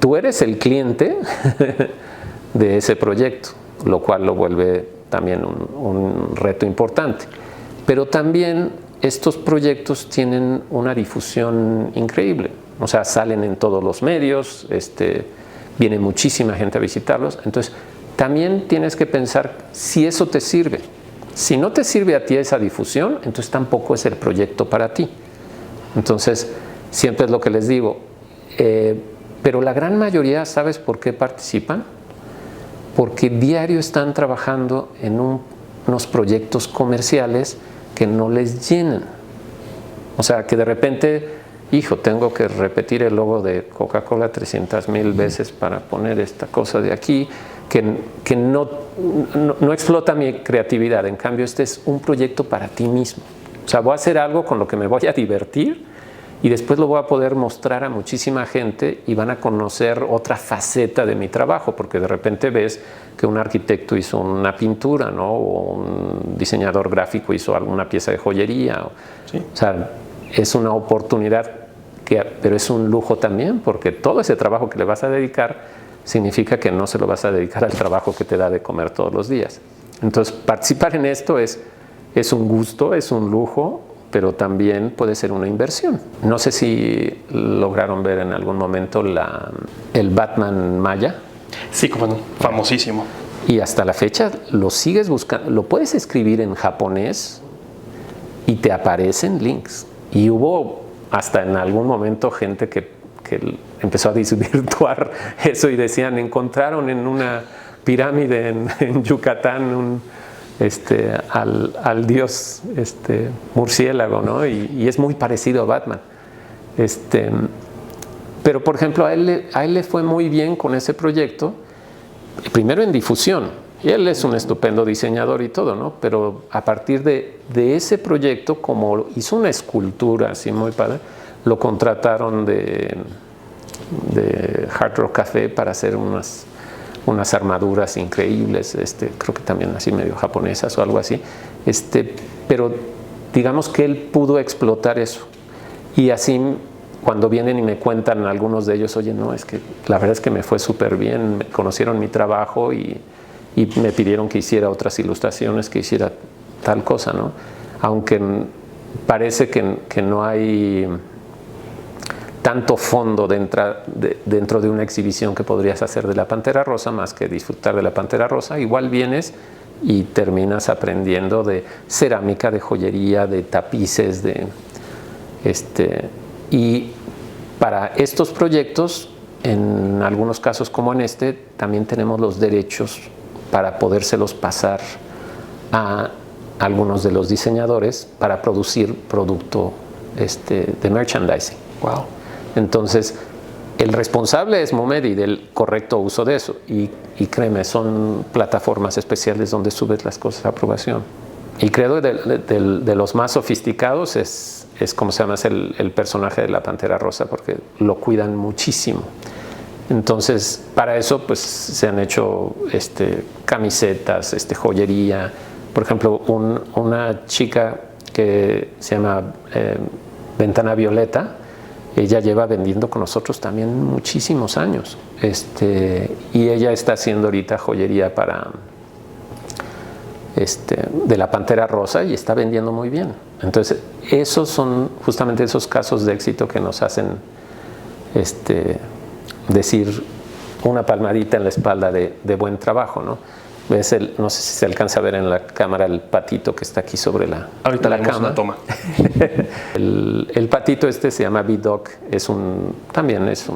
tú eres el cliente de ese proyecto, lo cual lo vuelve también un reto importante. Pero también estos proyectos tienen una difusión increíble, o sea, salen en todos los medios, viene muchísima gente a visitarlos. Entonces también tienes que pensar si eso te sirve. Si no te sirve a ti esa difusión, entonces tampoco es el proyecto para ti. Entonces siempre es lo que les digo, pero la gran mayoría, ¿sabes por qué participan? Porque diario están trabajando en unos proyectos comerciales que no les llenan. O sea, que de repente, hijo, tengo que repetir el logo de Coca-Cola 300,000 veces para poner esta cosa de aquí, que no explota mi creatividad. En cambio, este es un proyecto para ti mismo. O sea, voy a hacer algo con lo que me voy a divertir, y después lo voy a poder mostrar a muchísima gente, y van a conocer otra faceta de mi trabajo, porque de repente ves que un arquitecto hizo una pintura, ¿no? O un diseñador gráfico hizo alguna pieza de joyería. Sí. O sea, es una oportunidad, pero es un lujo también, porque todo ese trabajo que le vas a dedicar significa que no se lo vas a dedicar al trabajo que te da de comer todos los días. Entonces, participar en esto es un gusto, es un lujo, pero también puede ser una inversión. No sé si lograron ver en algún momento el Batman Maya. Sí, como no, famosísimo. Y hasta la fecha lo sigues buscando, lo puedes escribir en japonés y te aparecen links. Y hubo hasta en algún momento gente que empezó a desvirtuar eso y decían, encontraron en una pirámide en Yucatán al dios murciélago, ¿no? Y es muy parecido a Batman. Pero por ejemplo a él le fue muy bien con ese proyecto, primero en difusión, y él es un estupendo diseñador y todo, ¿no? Pero a partir de ese proyecto, como hizo una escultura así muy padre, lo contrataron de Hard Rock Café para hacer unas armaduras increíbles, creo que también así medio japonesas o algo así, pero digamos que él pudo explotar eso. Y así cuando vienen y me cuentan algunos de ellos, oye, no, es que la verdad es que me fue súper bien, conocieron mi trabajo y me pidieron que hiciera otras ilustraciones, que hiciera tal cosa, ¿no? Aunque parece que no hay tanto fondo dentro de una exhibición que podrías hacer de la Pantera Rosa, más que disfrutar de la Pantera Rosa. Igual vienes y terminas aprendiendo de cerámica, de joyería, de tapices, y para estos proyectos, en algunos casos como en también tenemos los derechos para podérselos pasar a algunos de los diseñadores para producir producto de merchandising. Wow. Entonces, el responsable es Momedi del correcto uso de eso, y créeme, son plataformas especiales donde subes las cosas a aprobación. Y creo que de los más sofisticados es es como se llama, es el personaje de la Pantera Rosa, porque lo cuidan muchísimo. Entonces, para eso pues se han hecho camisetas, joyería. Por ejemplo, una chica que se llama Ventana Violeta, ella lleva vendiendo con nosotros también muchísimos años. Y ella está haciendo ahorita joyería para de la Pantera Rosa y está vendiendo muy bien. Entonces, esos son justamente esos casos de éxito que nos hacen decir una palmadita en la espalda de buen trabajo, ¿no? ¿Ves no sé si se alcanza a ver en la cámara el patito que está aquí sobre la cama? Una toma. El patito se llama B-Dog, también es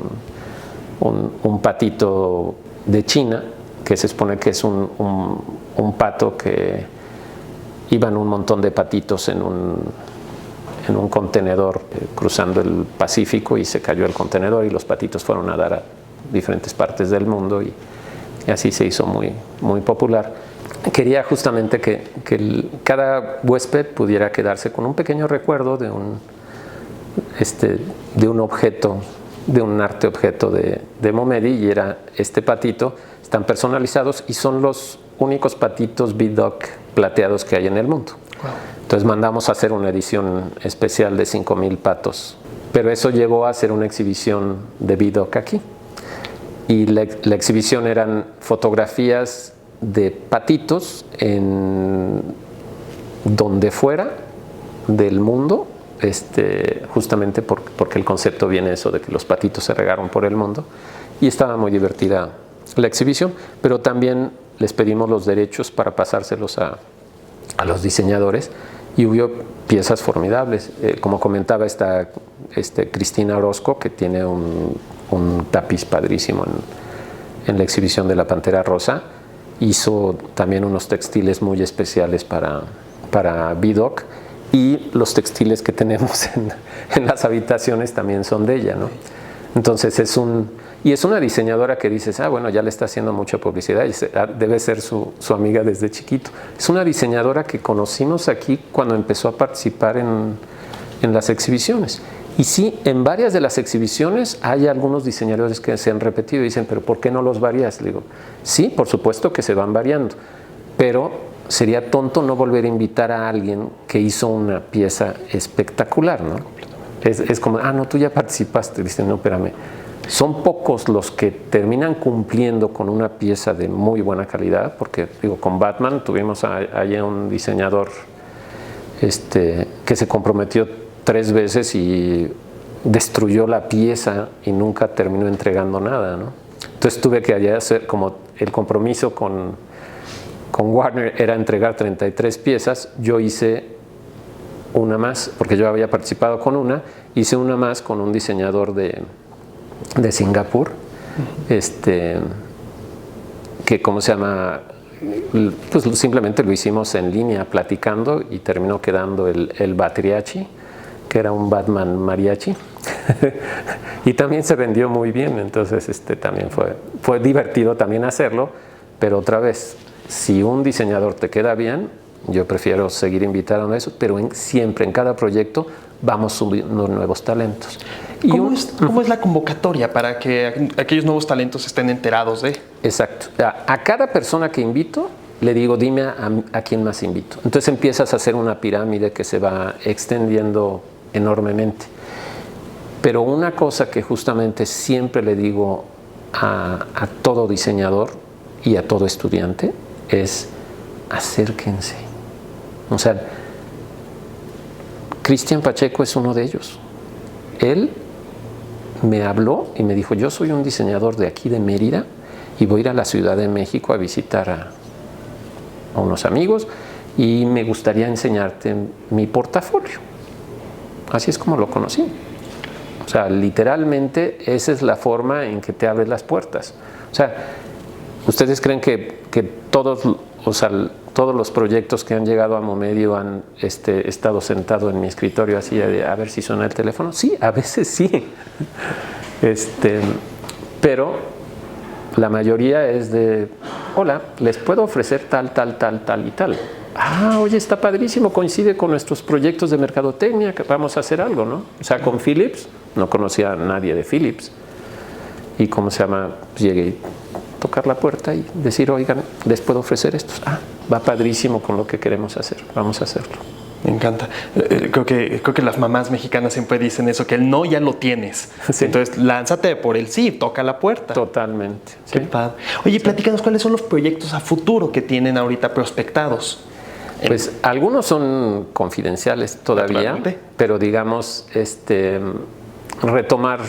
un patito de China, que se supone que es un pato que iban un montón de patitos en un contenedor cruzando el Pacífico y se cayó el contenedor y los patitos fueron a dar a diferentes partes del mundo y así se hizo muy, muy popular. Quería justamente que cada huésped pudiera quedarse con un pequeño recuerdo de un objeto, de un arte objeto de Momedi, y era este patito. Están personalizados y son los únicos patitos B-Dog plateados que hay en el mundo. Wow. Entonces mandamos a hacer una edición especial de 5,000 patos, pero eso llegó a ser una exhibición de B-Dog aquí. Y la exhibición eran fotografías de patitos en donde fuera del mundo, justamente porque el concepto viene eso de que los patitos se regaron por el mundo, y estaba muy divertida la exhibición, pero también les pedimos los derechos para pasárselos a los diseñadores y hubo piezas formidables. Como comentaba, está Cristina Orozco, que tiene un tapiz padrísimo en la exhibición de la Pantera Rosa. Hizo también unos textiles muy especiales para B-Dog, y los textiles que tenemos en las habitaciones también son de ella, ¿no? Entonces es una diseñadora que dices, bueno, ya le está haciendo mucha publicidad y debe ser su amiga desde chiquito. Es una diseñadora que conocimos aquí cuando empezó a participar en las exhibiciones. Y sí, en varias de las exhibiciones hay algunos diseñadores que se han repetido y dicen, pero ¿por qué no los varías? Le digo, sí, por supuesto que se van variando, pero sería tonto no volver a invitar a alguien que hizo una pieza espectacular, ¿no? Es como, no, tú ya participaste. Dicen, no, espérame. Son pocos los que terminan cumpliendo con una pieza de muy buena calidad, porque digo, con Batman tuvimos allá un diseñador que se comprometió 3 veces y destruyó la pieza y nunca terminó entregando nada, ¿no? Entonces tuve que allá hacer, como el compromiso con Warner era entregar 33 piezas, yo hice una más, porque yo había participado con hice una más con un diseñador de Singapur, que ¿cómo se llama? Pues simplemente lo hicimos en línea platicando y terminó quedando el Batriachi, que era un Batman mariachi y también se vendió muy bien. Entonces también fue divertido también hacerlo, pero otra vez, si un diseñador te queda bien, yo prefiero seguir invitando a eso, pero siempre en cada proyecto vamos subiendo nuevos talentos. ¿Cómo es la convocatoria para que aquellos nuevos talentos estén enterados de? Exacto. A cada persona que invito le digo, dime a quién más invito. Entonces empiezas a hacer una pirámide que se va extendiendo enormemente. Pero una cosa que justamente siempre le digo a todo diseñador y a todo estudiante es: acérquense. O sea, Cristian Pacheco es uno de ellos. Él me habló y me dijo, yo soy un diseñador de aquí de Mérida y voy a ir a la Ciudad de México a visitar a unos amigos y me gustaría enseñarte mi portafolio. Así es como lo conocí. O sea, literalmente esa es la forma en que te abres las puertas. O sea, ¿ustedes creen que todos los proyectos que han llegado a Momedio han estado sentado en mi escritorio así a ver si suena el teléfono? Sí, a veces sí. Pero la mayoría es de, hola, les puedo ofrecer tal y tal. oye, está padrísimo, coincide con nuestros proyectos de mercadotecnia, que vamos a hacer algo, ¿no? O sea, con Philips, no conocía a nadie de Philips. Y ¿cómo se llama? Pues llegué a tocar la puerta y decir, oigan, les puedo ofrecer estos. Va padrísimo con lo que queremos hacer, vamos a hacerlo. Me encanta. Creo que las mamás mexicanas siempre dicen eso, que el no ya lo tienes. Sí. Entonces, lánzate por el sí, toca la puerta. Totalmente. Qué padre. Oye, platícanos cuáles son los proyectos a futuro que tienen ahorita prospectados. Pues algunos son confidenciales todavía, pero digamos, retomar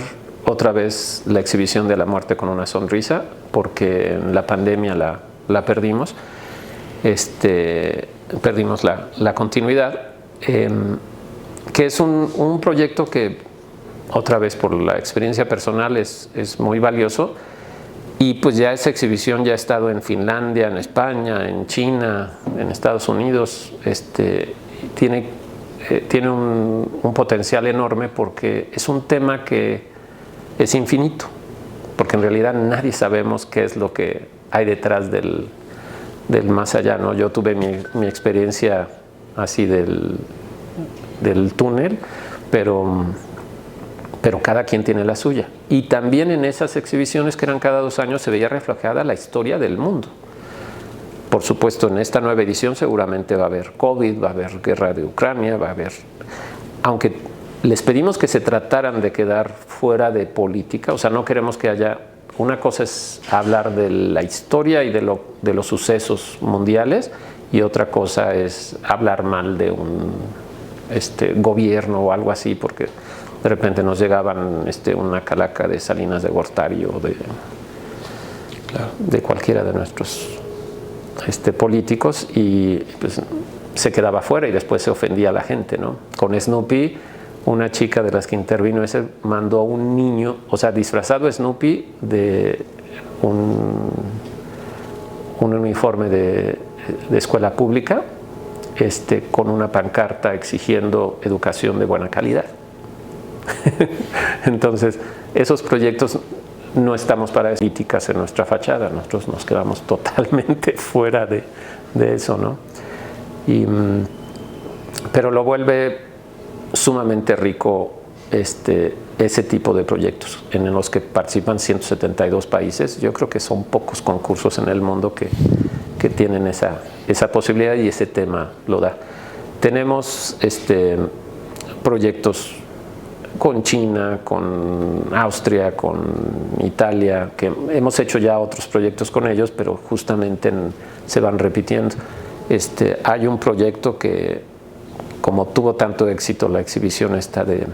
otra vez la exhibición de La muerte con una sonrisa, porque en la pandemia la perdimos. Perdimos la continuidad, que es un proyecto que, otra vez por la experiencia personal, es muy valioso. Y pues ya esa exhibición ya ha estado en Finlandia, en España, en China, en Estados Unidos. Tiene un potencial enorme porque es un tema que es infinito, porque en realidad nadie sabemos qué es lo que hay detrás del más allá, ¿no? Yo tuve mi experiencia así del túnel, pero cada quien tiene la suya. Y también en esas exhibiciones que eran cada 2 años se veía reflejada la historia del mundo. Por supuesto, en esta nueva edición seguramente va a haber COVID, va a haber guerra de Ucrania, va a haber... Aunque les pedimos que se trataran de quedar fuera de política, o sea, no queremos que haya... Una cosa es hablar de la historia y de los sucesos mundiales, y otra cosa es hablar mal de un gobierno o algo así, porque de repente nos llegaban una calaca de Salinas de Gortari o de cualquiera de nuestros políticos, y pues se quedaba fuera y después se ofendía a la gente, ¿no? Con Snoopy, una chica de las que intervino mandó a un niño, o sea, disfrazado Snoopy de un uniforme de escuela pública, con una pancarta exigiendo educación de buena calidad. Entonces, esos proyectos no estamos para políticas en nuestra fachada, nosotros nos quedamos totalmente fuera de eso, ¿no? Pero lo vuelve sumamente rico ese tipo de proyectos en los que participan 172 países. Yo creo que son pocos concursos en el mundo que tienen esa posibilidad, y ese tema lo da. Tenemos proyectos con China, con Austria, con Italia, que hemos hecho ya otros proyectos con ellos, pero justamente se van repitiendo. Hay un proyecto que, como tuvo tanto éxito la exhibición esta de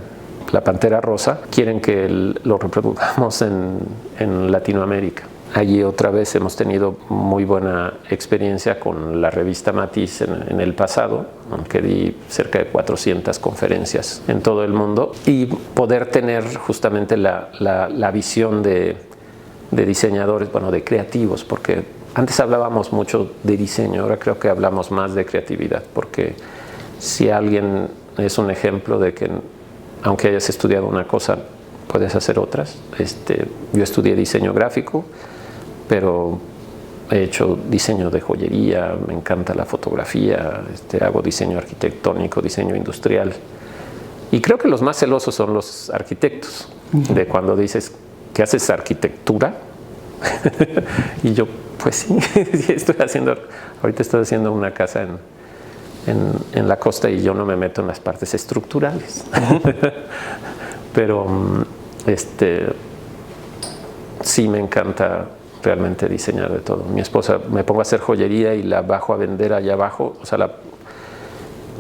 La Pantera Rosa, quieren que lo reproduzcamos en Latinoamérica. Allí otra vez hemos tenido muy buena experiencia con la revista Matiz en el pasado, aunque di cerca de 400 conferencias en todo el mundo, y poder tener justamente la visión de diseñadores, bueno, de creativos, porque antes hablábamos mucho de diseño, ahora creo que hablamos más de creatividad, porque si alguien es un ejemplo de que aunque hayas estudiado una cosa, puedes hacer otras. Yo estudié diseño gráfico, pero he hecho diseño de joyería, me encanta la fotografía, hago diseño arquitectónico, diseño industrial. Y creo que los más celosos son los arquitectos, de cuando dices que haces arquitectura. Y yo, pues sí, ahorita estoy haciendo una casa en la costa y yo no me meto en las partes estructurales. Pero sí me encanta realmente diseñar de todo. Mi esposa, me pongo a hacer joyería y la bajo a vender allá abajo, o sea,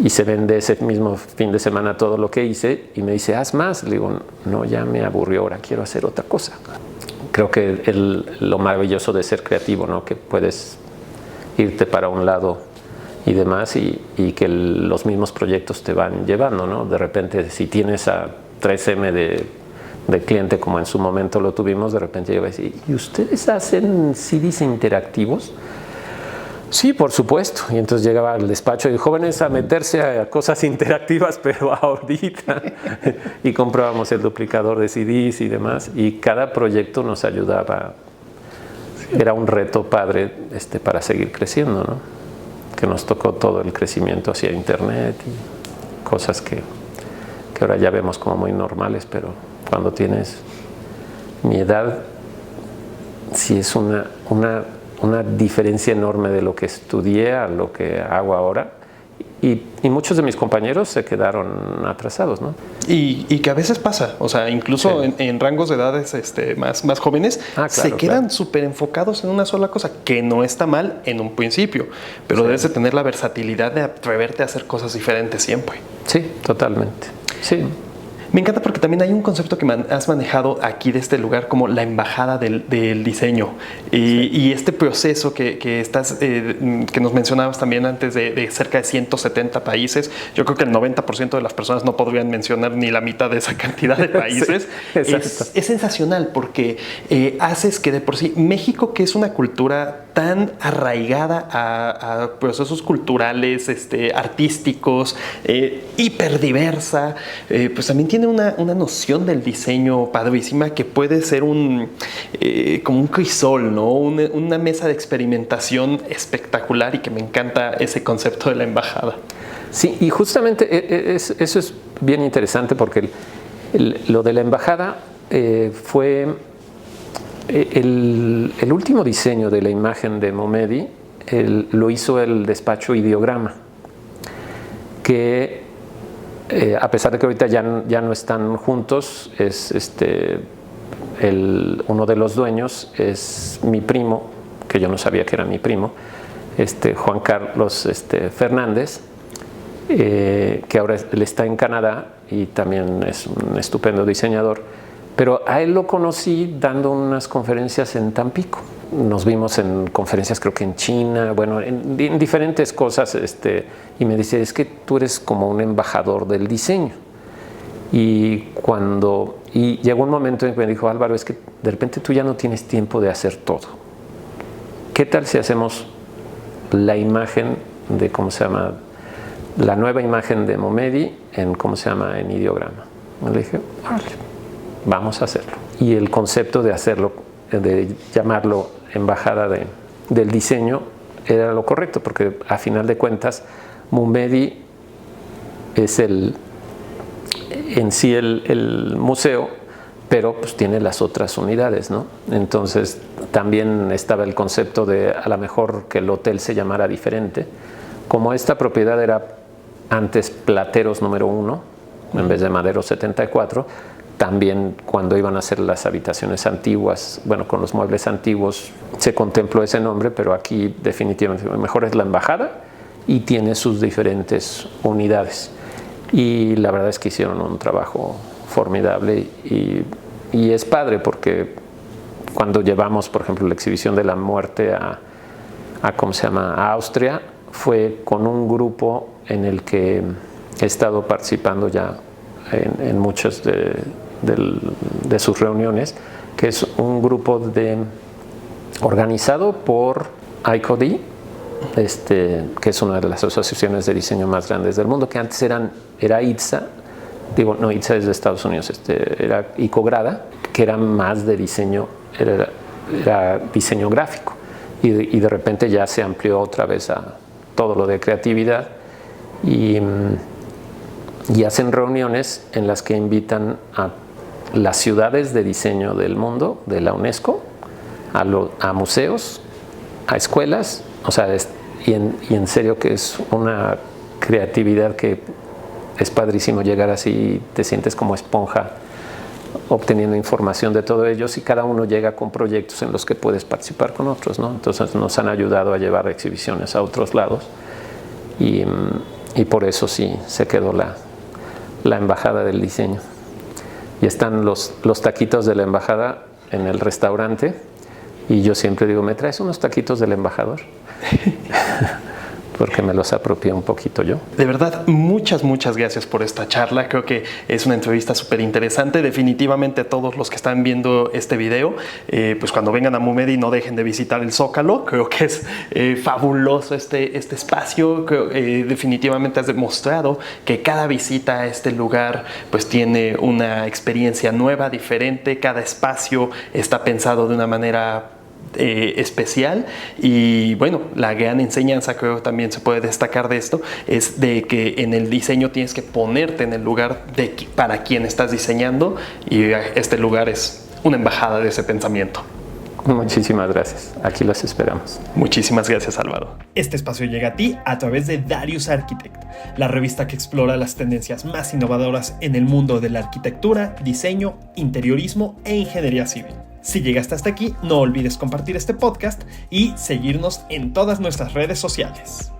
y se vende ese mismo fin de semana todo lo que hice, y me dice, haz más. Le digo, no, ya me aburrió, ahora quiero hacer otra cosa. Creo que lo maravilloso de ser creativo, ¿no? Que puedes irte para un lado y demás, y que los mismos proyectos te van llevando, ¿no? De repente, si tienes a 3M de cliente, como en su momento lo tuvimos, de repente yo voy a decir, ¿y ustedes hacen CDs interactivos? Sí, por supuesto. Y entonces llegaba al despacho y jóvenes a meterse a cosas interactivas, pero ahorita. Y comprábamos el duplicador de CDs y demás, y cada proyecto nos ayudaba. Era un reto padre para seguir creciendo, ¿no? que nos tocó todo el crecimiento hacia internet y cosas que ahora ya vemos como muy normales, pero cuando tienes mi edad, sí es una diferencia enorme de lo que estudié a lo que hago ahora. Y muchos de mis compañeros se quedaron atrasados, ¿no? Y que a veces pasa, o sea, incluso sí. en rangos de edades más jóvenes, claro, se quedan súper enfocados en una sola cosa, que no está mal en un principio, pero debes de tener la versatilidad de atreverte a hacer cosas diferentes siempre. Sí, totalmente, sí. Me encanta porque también hay un concepto que has manejado aquí de este lugar como la embajada del diseño y este proceso que nos mencionabas también antes de cerca de 170 países. Yo creo que el 90% de las personas no podrían mencionar ni la mitad de esa cantidad de países. Sí, es sensacional porque haces que de por sí México, que es una cultura tan arraigada a procesos culturales, artísticos, hiperdiversa, pues también tiene una noción del diseño padrísima que puede ser como un crisol, ¿no? Una mesa de experimentación espectacular y que me encanta ese concepto de la embajada. Sí, y justamente eso es bien interesante porque lo de la embajada fue el último diseño de la imagen de Momedi, lo hizo el despacho Ideograma, que a pesar de que ahorita ya no están juntos, uno de los dueños es mi primo, que yo no sabía que era mi primo, Juan Carlos Fernández, que ahora él está en Canadá y también es un estupendo diseñador, pero a él lo conocí dando unas conferencias en Tampico. Nos vimos en conferencias, creo que en China, bueno, en diferentes cosas, y me dice, es que tú eres como un embajador del diseño. Y llegó un momento en que me dijo, Álvaro, es que de repente tú ya no tienes tiempo de hacer todo. ¿Qué tal si hacemos la imagen de, ¿cómo se llama?, la nueva imagen de Momedi en, ¿cómo se llama?, en Ideograma? Le dije, vale, vamos a hacerlo. Y el concepto de hacerlo, de llamarlo embajada del diseño, era lo correcto, porque a final de cuentas Momedi es en sí el museo, pero pues tiene las otras unidades, ¿no? Entonces también estaba el concepto de a lo mejor que el hotel se llamara diferente. Como esta propiedad era antes Plateros número 1 en vez de Madero 74, también cuando iban a hacer las habitaciones antiguas, bueno, con los muebles antiguos se contempló ese nombre, pero aquí definitivamente mejor es la embajada y tiene sus diferentes unidades. Y la verdad es que hicieron un trabajo formidable y es padre porque cuando llevamos, por ejemplo, la exhibición de la muerte a ¿cómo se llama?, a Austria, fue con un grupo en el que he estado participando ya en muchas de sus reuniones, que es un grupo organizado por ICOD, que es una de las asociaciones de diseño más grandes del mundo, que antes era ITSA, ITSA es de Estados Unidos, era ICOGRADA, que era más de diseño, era diseño gráfico, y de repente ya se amplió otra vez a todo lo de creatividad, y hacen reuniones en las que invitan a las ciudades de diseño del mundo, de la UNESCO, a museos, a escuelas, o sea, y en serio que es una creatividad que es padrísimo llegar así, te sientes como esponja obteniendo información de todos ellos y cada uno llega con proyectos en los que puedes participar con otros, ¿no? Entonces nos han ayudado a llevar exhibiciones a otros lados y por eso sí se quedó la embajada del diseño. Y están los taquitos de la embajada en el restaurante y yo siempre digo, ¿me traes unos taquitos del embajador? Porque me los apropié un poquito yo. De verdad, muchas gracias por esta charla. Creo que es una entrevista súper interesante. Definitivamente a todos los que están viendo este video, pues cuando vengan a Momedi no dejen de visitar el Zócalo. Creo que es fabuloso este espacio. Definitivamente has demostrado que cada visita a este lugar pues tiene una experiencia nueva, diferente. Cada espacio está pensado de una manera especial. Y bueno, la gran enseñanza, creo, también se puede destacar de esto, es de que en el diseño tienes que ponerte en el lugar para quien estás diseñando, y este lugar es una embajada de ese pensamiento. Muchísimas gracias. Aquí los esperamos. Muchísimas gracias, Álvaro. Este espacio llega a ti a través de Darius Architect, la revista que explora las tendencias más innovadoras en el mundo de la arquitectura, diseño, interiorismo e ingeniería civil. Si llegaste hasta aquí, no olvides compartir este podcast y seguirnos en todas nuestras redes sociales.